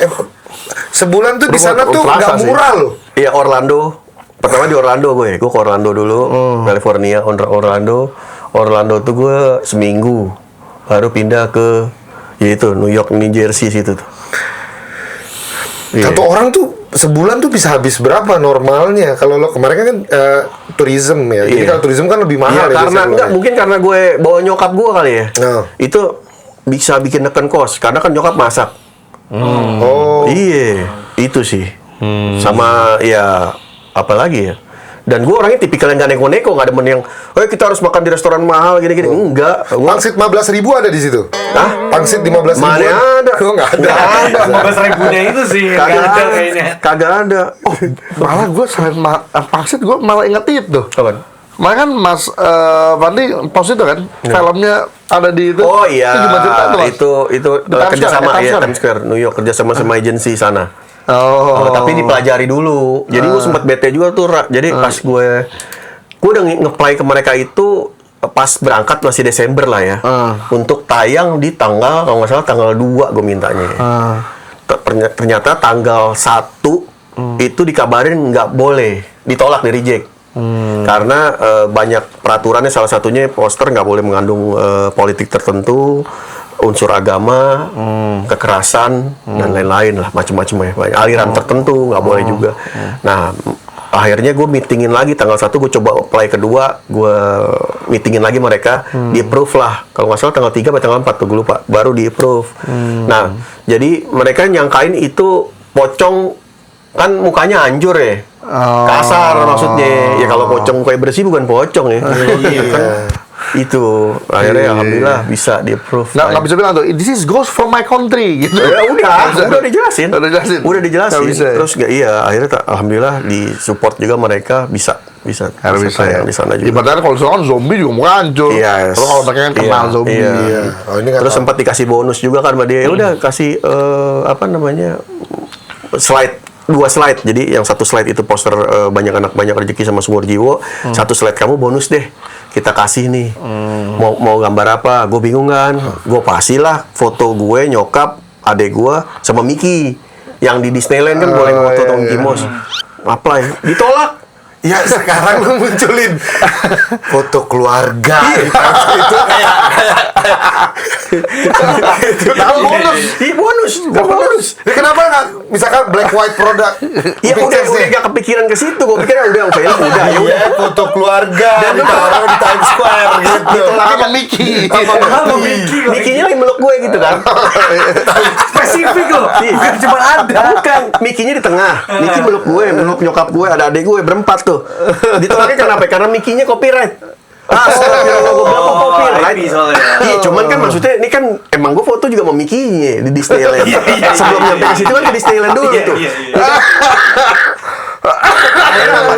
sebulan tuh di sana tuh Terasa nggak sih. murah loh. Iya, Orlando. Pertama di Orlando gue ke Orlando dulu, California, Orlando tuh gue seminggu, baru pindah ke yaitu New York, New Jersey situ tuh. Iya. Satu orang tuh sebulan tuh bisa habis berapa normalnya? Kalau lo kemarin kan tourism ya. Jadi Iya. kalau tourism kan lebih mahal Iya, ya. karena biasanya enggak keluarnya. mungkin karena gue bawa nyokap gue kali ya. Oh. Itu bisa bikin neken kos karena kan nyokap masak. Oh. Iya, itu sih. Sama ya apalagi ya. Dan gue orangnya tipikal yang gak neko-neko, gak demen yang, kita harus makan di restoran mahal gini-gini. Enggak. Gua, Pangsit 15.000 ada di situ. Hah? Pangsit 15.000. Mana ada? Oh, nggak ada. Nggak ada. 15.000-nya itu sih yang Kagak nggak ada ada. kayaknya. Kagak ada. Malah gue selain pangsit gue malah inget itu. Kapan? Makanya kan Mas Fandi post itu kan filmnya ada di itu. Oh iya, Itu gimana cerita tuh, Mas? itu Di Times kerjasama Square, ya Times Times Square, New York kerjasama sama agensi sana. Oh. Tapi dipelajari dulu. Jadi gue sempat bete juga tuh, Ra. Jadi pas gue udah nge-play ke mereka itu pas berangkat masih Desember lah ya. Untuk tayang di tanggal kalau nggak salah tanggal 2 gue mintanya. Ternyata tanggal 1 itu dikabarin nggak boleh, ditolak, di reject. Karena banyak peraturannya, salah satunya poster nggak boleh mengandung politik tertentu, unsur agama, kekerasan dan lain-lain lah, macam-macam ya, banyak aliran tertentu nggak boleh juga. Nah, akhirnya gue meetingin lagi tanggal 1, gue coba apply kedua, gue meetingin lagi mereka, di approve lah. Kalau nggak salah tanggal 3 atau tanggal 4 tuh, gue lupa, baru di approve. Nah, jadi mereka nyangkain itu pocong, kan mukanya hancur ya. Kasar maksudnya. Ya kalau pocong kue bersih bukan pocong ya. Iya kan. Itu akhirnya alhamdulillah bisa di approve. Nggak bisa bilang tuh, this is ghost from my country gitu. Ya udah dijelasin. Udah dijelasin. Udah dijelasin. Nggak bisa ya? Terus iya akhirnya alhamdulillah di support juga mereka bisa tayang di sana juga. Ibaratnya kalau soal zombie juga mau hancur. Iya. Terus kalau mereka kan kenal zombie. Iya. Oh, ini nggak Terus tahu. sempat dikasih bonus juga kan sama dia. Ya udah kasih apa namanya? Slide, 2 slide. Jadi yang 1 slide itu poster banyak anak banyak rezeki sama sumur jiwo. 1 slide kamu bonus deh. Kita kasih nih. Mau gambar apa? Gue bingung kan. Gue pasti lah foto gue, nyokap, adek gue sama Mickey. Yang di Disneyland kan boleh foto Tom Kimos. Apply. Ditolak. Ya sekarang lu munculin foto keluarga Iya. itu kayak Tahu bonus. Iya bonus. Ya, kenapa nggak misalkan black white produk? Iya udah Pictures-nya. gak kepikiran ke situ. Gue pikir udah film udah ya udah. Iya, foto keluarga ditaruh di Times Square gitu. Tapi sama Mickey. Sama Mickey. Mickey-nya lagi meluk gue gitu kan. Spesifik loh. Bukan cuma ada. Bukan, Mickey-nya di tengah. Mickey meluk gue, meluk nyokap gue, ada adik gue berempat tuh. Ditolaknya kenapa? Karena Mickey-nya copyright. Astagfirullah, gue bilang kok copyright. IP soalnya. Iya, cuman kan maksudnya ini kan emang gue foto juga sama Mickey-nya di Disneyland. Sebelum nyampe ke situ kan ke Disneyland dulu tuh.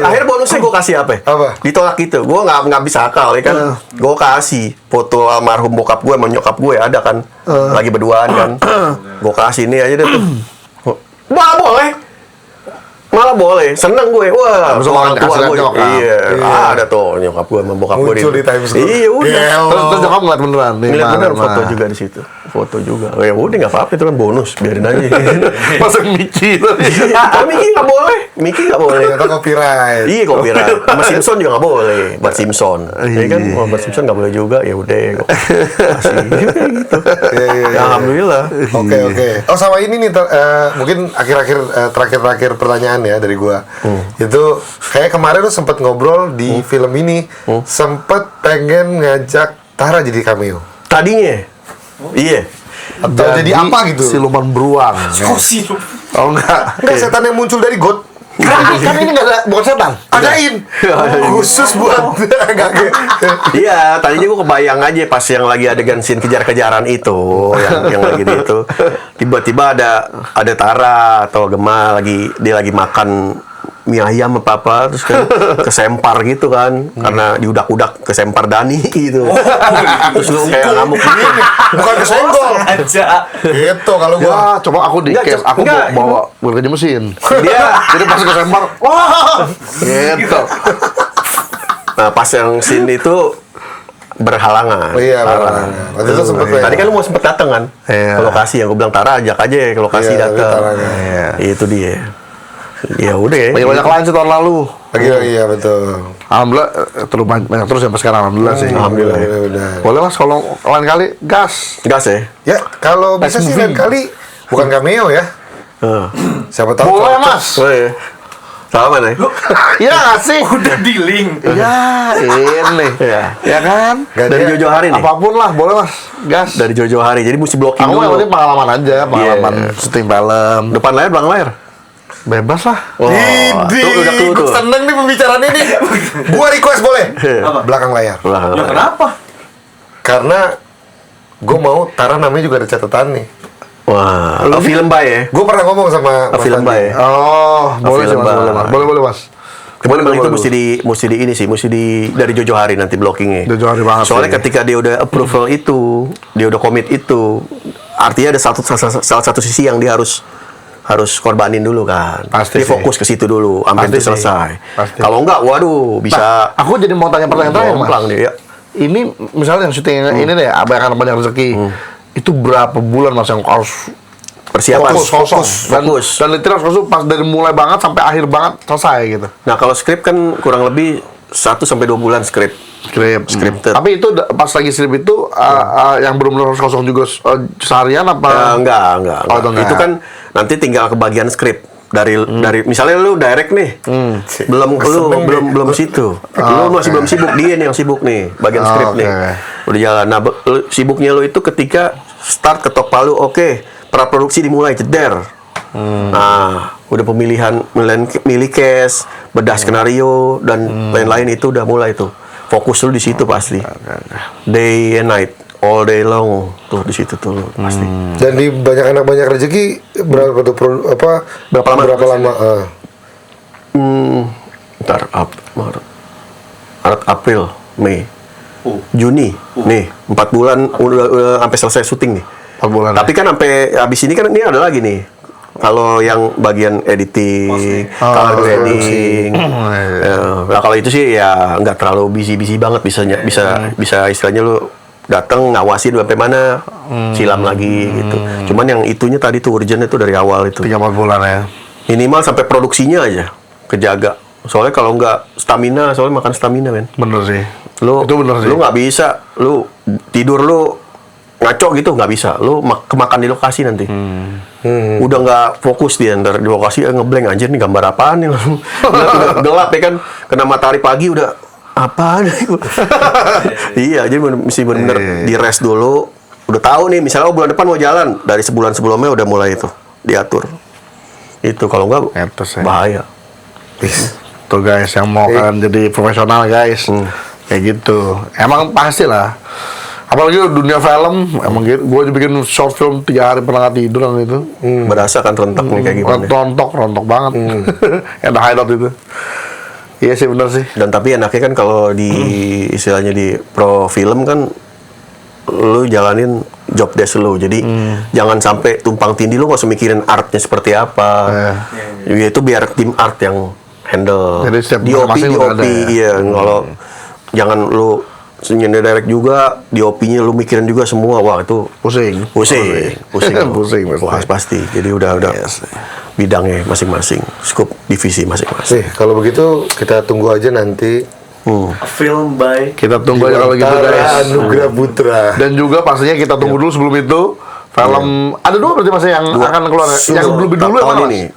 Akhirnya bonusnya gue kasih apa? Apa? Ditolak gitu. Gue nggak bisa akal ya kan. Gue kasih foto almarhum bokap gue sama nyokap gue ada kan. Lagi berduaan kan. Gue kasih ini aja deh tuh. Malah boleh, seneng gue. Wah, Langsung orang tua kasih gue. nyokap. Iya, ada tuh nyokap gue sama bokap gue. Muncul di Times Square. Iya udah. Terus nyokap ngeliat beneran. Nih, Ngeliat bener mana, foto mana. juga di situ. Foto juga. Oh, ya udah nggak apa-apa itu kan bonus, biarin aja. Masuk Mickey. Tapi Mickey nggak boleh. Mickey nggak boleh. Ternyata copyright. Iya copyright. Sama Simpson juga nggak boleh. Bart Simpson. Jadi kan kalau Bart Simpson nggak boleh juga. Ya udah. Kasih kayak gitu. Ya, alhamdulillah. Oke. Oh sama ini nih mungkin terakhir pertanyaan ya dari gua. Itu kayak kemarin lu sempet ngobrol di film ini, sempet pengen ngajak Tara jadi cameo. Tadinya. Iya. Atau jadi apa gitu? Siluman beruang. Oh sih. Oh enggak. Enggak, setan yang muncul dari got. Kan ini enggak ada bukan setan. Adain khusus buat enggak Iya, tadinya gue kebayang aja pas yang lagi adegan scene kejar-kejaran itu, yang lagi di itu, tiba-tiba ada Tara atau Gemma dia lagi makan mie ayam apa terus kan kesempar gitu kan, karena diudak-udak kesempar Dani gitu. Terus lu kayak ngamuk gitu. bukan kesenggol. Aja. Gitu kalau gua. Wah, coba aku di Enggak, case, aku enggak, bawa gergaji mesin. Dia Jadi pas kesempar, wah, gitu. Nah pas yang scene itu berhalangan. Oh iya, Tara. berhalangan. Waktu itu sempet ya. Tadi kan lu mau sempet datang kan Iya. ke lokasi, yang gue bilang Tara ajak aja ke lokasi Iya, tapi datang. Taranya. Iya. Itu dia. Ya udah ya. Banyak lain sih tahun lalu. Lagi iya betul. Alhamdulillah terus banyak terus sampai sekarang alhamdulillah sih. Alhamdulillah. Benar. Boleh Mas kalau lain kali gas. Gas ya. Ya, kalau bisa sih lain kali bukan cameo ya. Siapa tahu Boleh cocok. Mas. Oh iya. Sama nih. Iya nggak sih? Udah di link. Iya, ini. Iya. Ya kan? Gak Dari dia- Jojo Hari nih. Apapun lah, boleh Mas. Gas. Dari Jojo Hari. Jadi mesti blocking Aku yang dulu. penting pengalaman aja, pengalaman Iya. syuting film. Depan layar, belakang layar. Bebas lah. Oh, tuh udah clue tuh. Gue seneng nih pembicaraan ini. Gua request boleh? Apa? Belakang layar. Belakang Ya layar. kenapa? Karena gue mau Tara namanya juga ada catatan nih. Wah, film bay ya. Gue pernah ngomong sama Mas Film Andi. bay. Oh, boleh sih film Mas, boleh Bang. Mas. Boleh Mas. Cuman Boleh, itu boleh, mesti di ini sih, mesti di dari Jojo Hari nanti blockingnya. Jojo Hari banget Soalnya sih. ketika dia udah approval itu, dia udah komit itu, artinya ada salah satu sisi yang dia harus korbanin dulu kan. Pasti dia sih. fokus ke situ dulu, sampai Pasti itu sih. selesai. Pasti. Kalau enggak, waduh, bisa Aku jadi mau tanya pertanyaan terakhir Mas. jomplang dia. Ya. Ini misalnya yang syuting ini deh, abang akan banyak rezeki. Itu berapa bulan Mas yang harus Persiapan. fokus. Dan literal fokus pas dari mulai banget sampai akhir banget selesai gitu. Nah, kalau skrip kan kurang lebih 1 sampai 2 bulan skrip. Scripted. Tapi itu pas lagi skrip itu yang benar-benar harus kosong juga seharian apa? Enggak. Oh, enggak. Itu kan nanti tinggal kebagian skrip. Dari misalnya lu direct nih. Belum situ. Lu masih belum sibuk, dia nih yang sibuk nih, bagian Oh, skrip oke. nih. Udah jalan. Nah, sibuknya lu itu ketika start ketok palu, oke. Praproduksi dimulai, jeder. Nah, udah pemilihan milih cast, bedah skenario dan lain-lain itu udah mulai tuh. Fokus lu di situ pasti. Day and night, all day long tuh di situ tuh pasti. Dan di banyak anak banyak rezeki berapa tuh Berapa lama? Berapa lama? Ntar Maret, April, Mei, Juni, nih 4 bulan udah sampai selesai syuting nih. 4 bulan. Tapi kan sampai habis ini kan ini ada lagi nih. Kalau yang bagian editing, color grading, nah kalau itu sih ya nggak terlalu busy banget, bisa istilahnya lu datang ngawasin sampai mana, silam lagi gitu. Cuman yang itunya tadi tuh urgent itu dari awal itu. 3-4 bulan ya. Minimal sampai produksinya aja kejaga. Soalnya kalau nggak stamina, soalnya makan stamina men. Bener sih. Lu Itu bener sih. lu nggak bisa, lu tidur lu ngaco gitu nggak bisa. Lu kemakan di lokasi nanti. Udah nggak fokus dia ntar di lokasi ngeblank anjir nih gambar apaan nih langsung. Udah gelap ya kan, kena matahari pagi udah apaan itu. Iya, jadi mesti bener-bener di rest dulu. Udah tahu nih, misalnya bulan depan mau jalan, dari sebulan sebelumnya udah mulai itu diatur. Itu kalau nggak Etos ya. bahaya. Tuh guys yang mau kan jadi profesional guys. Kayak gitu. Emang pasti lah. Apalagi dunia film, emang gitu. Gue bikin short film 3 hari pernah nggak tidur kan itu. Berasa kan rentak nih kayak gimana. Rontok banget. Ada highlight itu. Iya sih benar sih. Dan tapi enaknya kan kalau di istilahnya di pro film kan lu jalanin job desk lu. Jadi jangan sampai tumpang tindih, lu nggak usah mikirin artnya seperti apa. Ya, itu biar tim art yang handle. Jadi setiap DOP masing-masing udah ada ya? iya. Kalau jangan lu senyum direct juga, DOP-nya lu mikirin juga semua. Wah, itu Pusing. pusing. Pusing pasti. Wah, pasti. Jadi udah bidangnya masing-masing, scope divisi masing-masing. Kalau begitu kita tunggu aja nanti. Film by Kita tunggu aja kalau gitu Tara guys. Anugrah Putra. Dan juga pastinya kita tunggu dulu sebelum itu film ada 2 berarti masih yang akan keluar ya? Yang lebih dulu yang tahun mana ini. Mas?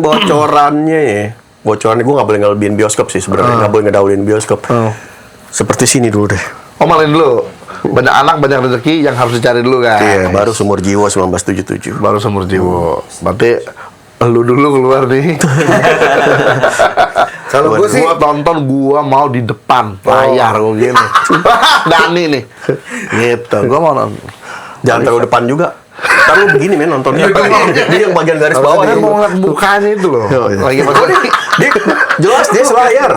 Bocorannya ya. Bocorannya gue nggak boleh ngelebihin bioskop sih sebenarnya, nggak boleh ngedahuluin bioskop. Seperti sini dulu deh. Oh malin dulu. Banyak anak, banyak rezeki yang harus dicari dulu kan. Iya, baru Sumur Jiwa 1977. Baru Sumur Jiwo. Berarti lu dulu keluar nih. Kalau gue sih Gua tonton, gua mau di depan layar gua gini. Dani nih. Gitu. Gua mau nonton. Jangan terlalu depan juga. Ntar lu begini men nontonnya. Dia yang bagian garis bawah Kan nih. mau ngeliat mukanya itu loh. Lagi pas Dia jelas dia selayar.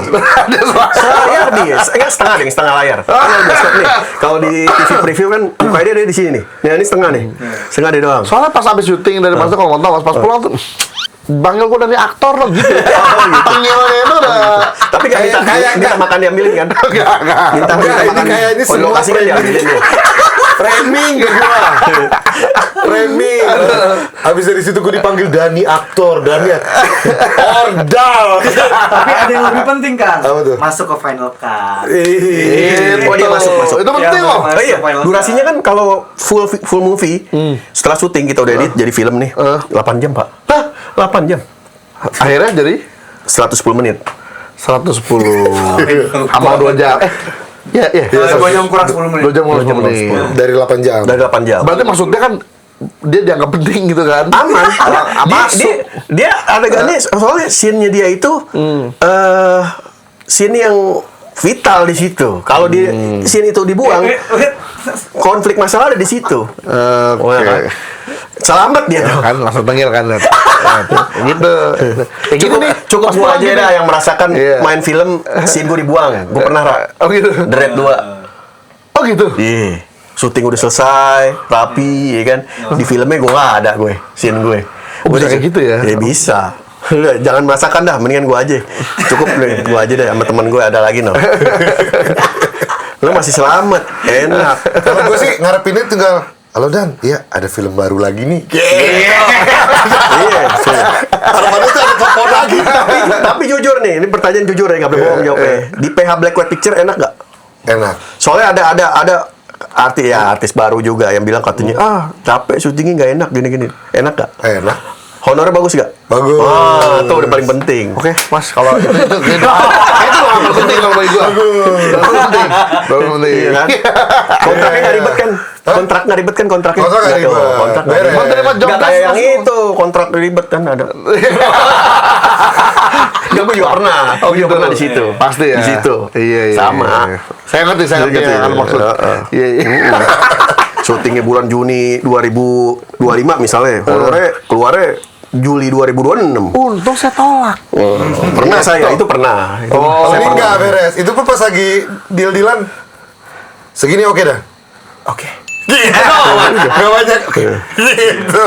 Selayar dia. Enggak setengah deh, setengah layar. Kalau bioskop nih, kalau di TV preview kan mukanya dia di sini nih. Nah, ini setengah nih. Setengah dia doang. Soalnya pas habis syuting dari Mas kalau nonton pas pulang tuh Panggil gue dari aktor loh gitu. Panggilannya itu udah. Tapi kan minta makan diambilin kan? Minta makan. kayak ini Oh, semua lokasi kan diambilin ya. framing ke gua. Framing. Habis dari situ gue dipanggil Dani aktor, Dani ordal. Tapi ada yang lebih penting kan? Apa tuh? Masuk ke final cut. Oh, dia masuk. Itu penting Iya, loh. Mas. Oh iya, Final durasinya kan kalau full movie, setelah syuting kita udah edit jadi film nih, 8 jam pak. Hah? 8 jam, Akhirnya jadi 110 menit. 110 sama 2 jam. Iya. 2 jam kurang 10 menit. 2 jam kurang 10 menit. Dari 8 jam. Dari 8 jam. Berarti maksudnya kan dia dianggap penting gitu kan? Aman. Masuk. Dia adegannya soalnya scene-nya dia itu scene yang vital di situ. Kalau di scene itu dibuang, konflik masalah ada di situ. Oke. ya kan? Selamat dia tuh. Kan langsung tengil kan. Gitu. Kayak gitu nih. Cukup Pas gua pulang aja gitu. dah yang merasakan Iya. main film scene gue dibuang. Gue pernah Oh gitu. The Raid 2. Oh gitu. Iya. Syuting udah selesai, rapi, ya kan. Di filmnya gue nggak ada scene gue. Oh, bisa kayak gitu ya? Ya bisa. Udah, jangan merasakan dah, mendingan gue aja. Cukup deh, gue aja deh sama teman gue ada lagi no. Lo masih selamat, enak. Kalau gue sih ngarepinnya tinggal, halo Dan, iya ada film baru lagi nih. Iya. Harapannya tuh ada telepon lagi. Tapi jujur nih, ini pertanyaan jujur ya, nggak boleh bohong jawabnya. Di PH Black White Picture enak nggak? Enak. Soalnya ada artis baru juga yang bilang katanya capek syutingnya nggak enak gini-gini. Enak nggak? Enak. Honornya bagus nggak? Bagus. Wah, itu udah paling penting. Oke, Mas, kalau itu itu hal penting kalau bagi gua. Penting. Penting. Iya kan? Kontraknya nggak ribet kan? Kontrak nggak ribet kan kontraknya? Kontrak nggak Nggak tuh, ribet. Kontrak nggak Beres. ribet. Menerima job Nggak desk kayak yang langsung. itu kontrak ribet kan ada. Nggak, gue juga pernah. Gue juga pernah di situ. Pasti ya. Di situ. Iya. Sama. Iya. Saya ngerti Gitu, ya, kan maksud. Iya. Syutingnya bulan Juni 2025 misalnya. Honornya keluarnya Juli 2026. Untung saya tolak. Pernah saya, itu pernah. Itu Oh, saya ini pernah. nggak beres. Itu pun pas lagi deal-dealan. Segini oke dah. Oke. Gak banyak. Gitu.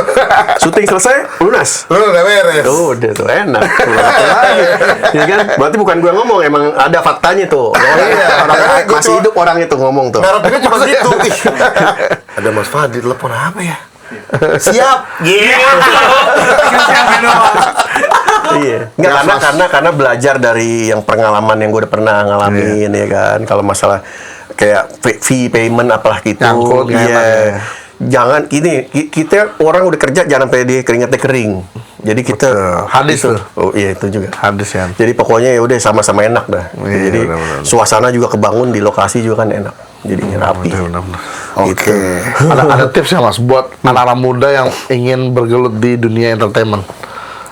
Syuting selesai, lunas. Lu udah beres. Udah tuh enak. Pulang lagi. Ya kan? Berarti bukan gue ngomong, emang ada faktanya tuh. Iya, makanya gua Masih cuma- hidup orang itu ngomong tuh. Ngarepinnya cuma gitu. Ih, ada Mas Fadli telepon apa ya? Siap. Iya. Enggak karena belajar dari yang pengalaman yang gue udah pernah ngalamin ya kan. Kalau masalah kayak fee payment apalah gitu. Nyangkut, nggak enak ya. Jangan gini, kita orang udah kerja jangan sampai dia keringatnya kering. Jadi kita Hadis itu. tuh. Oh iya itu juga. Hadis ya. Jadi pokoknya ya udah sama-sama enak dah. Iya, Jadi benar-benar. suasana juga kebangun di lokasi juga kan enak. Jadinya rapi. Benar-benar. Gitu. Ada tips ya Mas buat anak-anak muda yang ingin bergelut di dunia entertainment.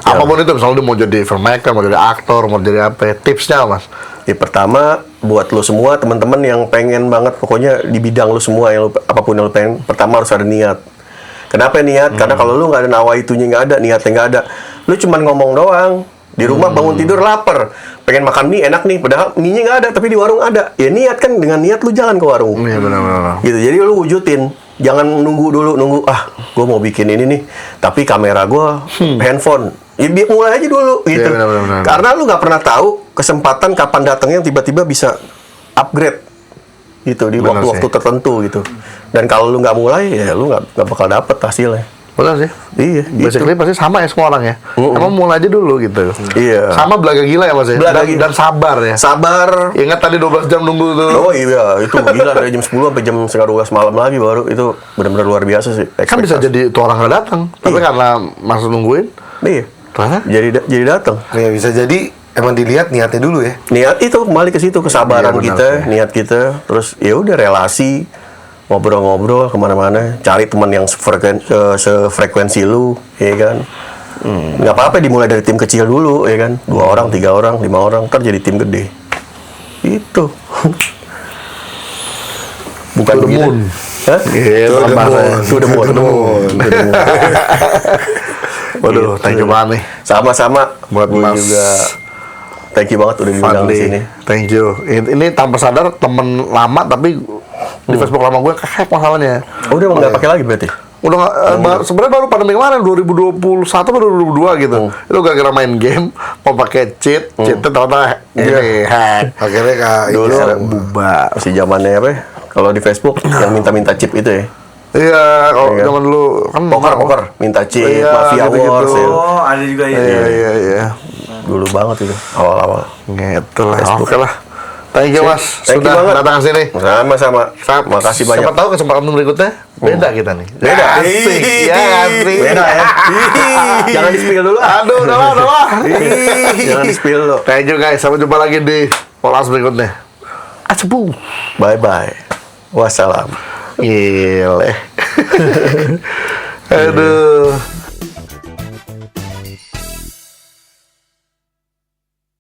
Apapun itu, misalnya dia mau jadi filmmaker, mau jadi aktor, mau jadi apa? Tipsnya Mas? Ya, pertama buat lo semua teman-teman yang pengen banget pokoknya di bidang lo semua yang apapun yang lo pengen, pertama harus ada niat. Kenapa niat? Karena kalau lu nggak ada nawa itunya nggak ada, niatnya nggak ada, lu cuman ngomong doang. Di rumah bangun tidur lapar, pengen makan mie enak nih, padahal mie-nya nggak ada tapi di warung ada. Ya niat kan, dengan niat lu jalan ke warung. Iya benar-benar. Gitu. Jadi lu wujudin. Jangan nunggu gue mau bikin ini nih, tapi kamera gue handphone. Ya mulai aja dulu gitu. Iya, benar-benar. Karena lu nggak pernah tahu kesempatan kapan datangnya tiba-tiba bisa upgrade gitu di Benar waktu-waktu sih. tertentu gitu. Dan kalau lu nggak mulai ya lu nggak bakal dapet hasilnya. Benar sih. Iya, gitu. Basically pasti sama ya semua orang ya. Emang mulai aja dulu gitu. Iya. Sama belaga gila ya Mas ya. Belaga Dan, gila. dan sabar ya. Sabar. Ingat tadi 12 jam nunggu tuh. Oh iya, itu gila dari jam 10 sampai jam setengah 12 malam lagi baru itu benar-benar luar biasa sih. Kan bisa ekspektasi. jadi itu orang nggak datang, tapi Iya. karena Mas nungguin, Iya. ternyata Jadi datang. Ya bisa jadi emang dilihat niatnya dulu ya. Niat itu kembali ke situ, kesabaran Iya, benar kita, sih. niat kita, terus ya udah relasi, ngobrol-ngobrol kemana-mana, cari teman yang sefrekuensi lu, ya kan. Nggak apa-apa dimulai dari tim kecil dulu, ya kan. 2 orang, 3 orang, 5 orang, ntar jadi tim gede. Itu. Bukan To the begitu. moon. Hah? Iya, To the dalam bahasa. moon. To the moon. To the moon. Waduh, thank you banget nih Sama-sama buat Gua Mas juga thank you banget udah diundang di sini. Fadli. Thank you. Ini tanpa sadar temen lama tapi di Facebook lama gue kehack masalahnya. Oh, udah nggak pakai lagi berarti? Udah nggak, sebenarnya baru pandemi kemarin 2021 atau 2022 gitu. Itu gara-gara main game, mau pakai cheat, cheatnya ternyata gini, hack. Akhirnya kayak Dulu Bubar. masih zamannya apa ya? Kalau di Facebook yang minta-minta chip itu ya. Iya, kalau Iya. zaman dulu kan Poker, minta chip, Iya, Mafia gitu-gitu. Wars ya. Oh, ada juga ya. Iya. Dulu banget itu, awal-awal. Gitu lah. Oke lah. Thank you Mas, Thank you sudah banget. datang ke sini. Sama-sama. Makasih banyak. Siapa tahu kesempatan berikutnya beda kita nih. Beda. Asik. Ya, asik. Beda ya. Jangan di-spill dulu. Aduh, udah lah. Jangan di-spill dulu. Thank you guys, sampai jumpa lagi di Polas berikutnya. Acebu. Bye-bye. Wassalam. Gile. Aduh.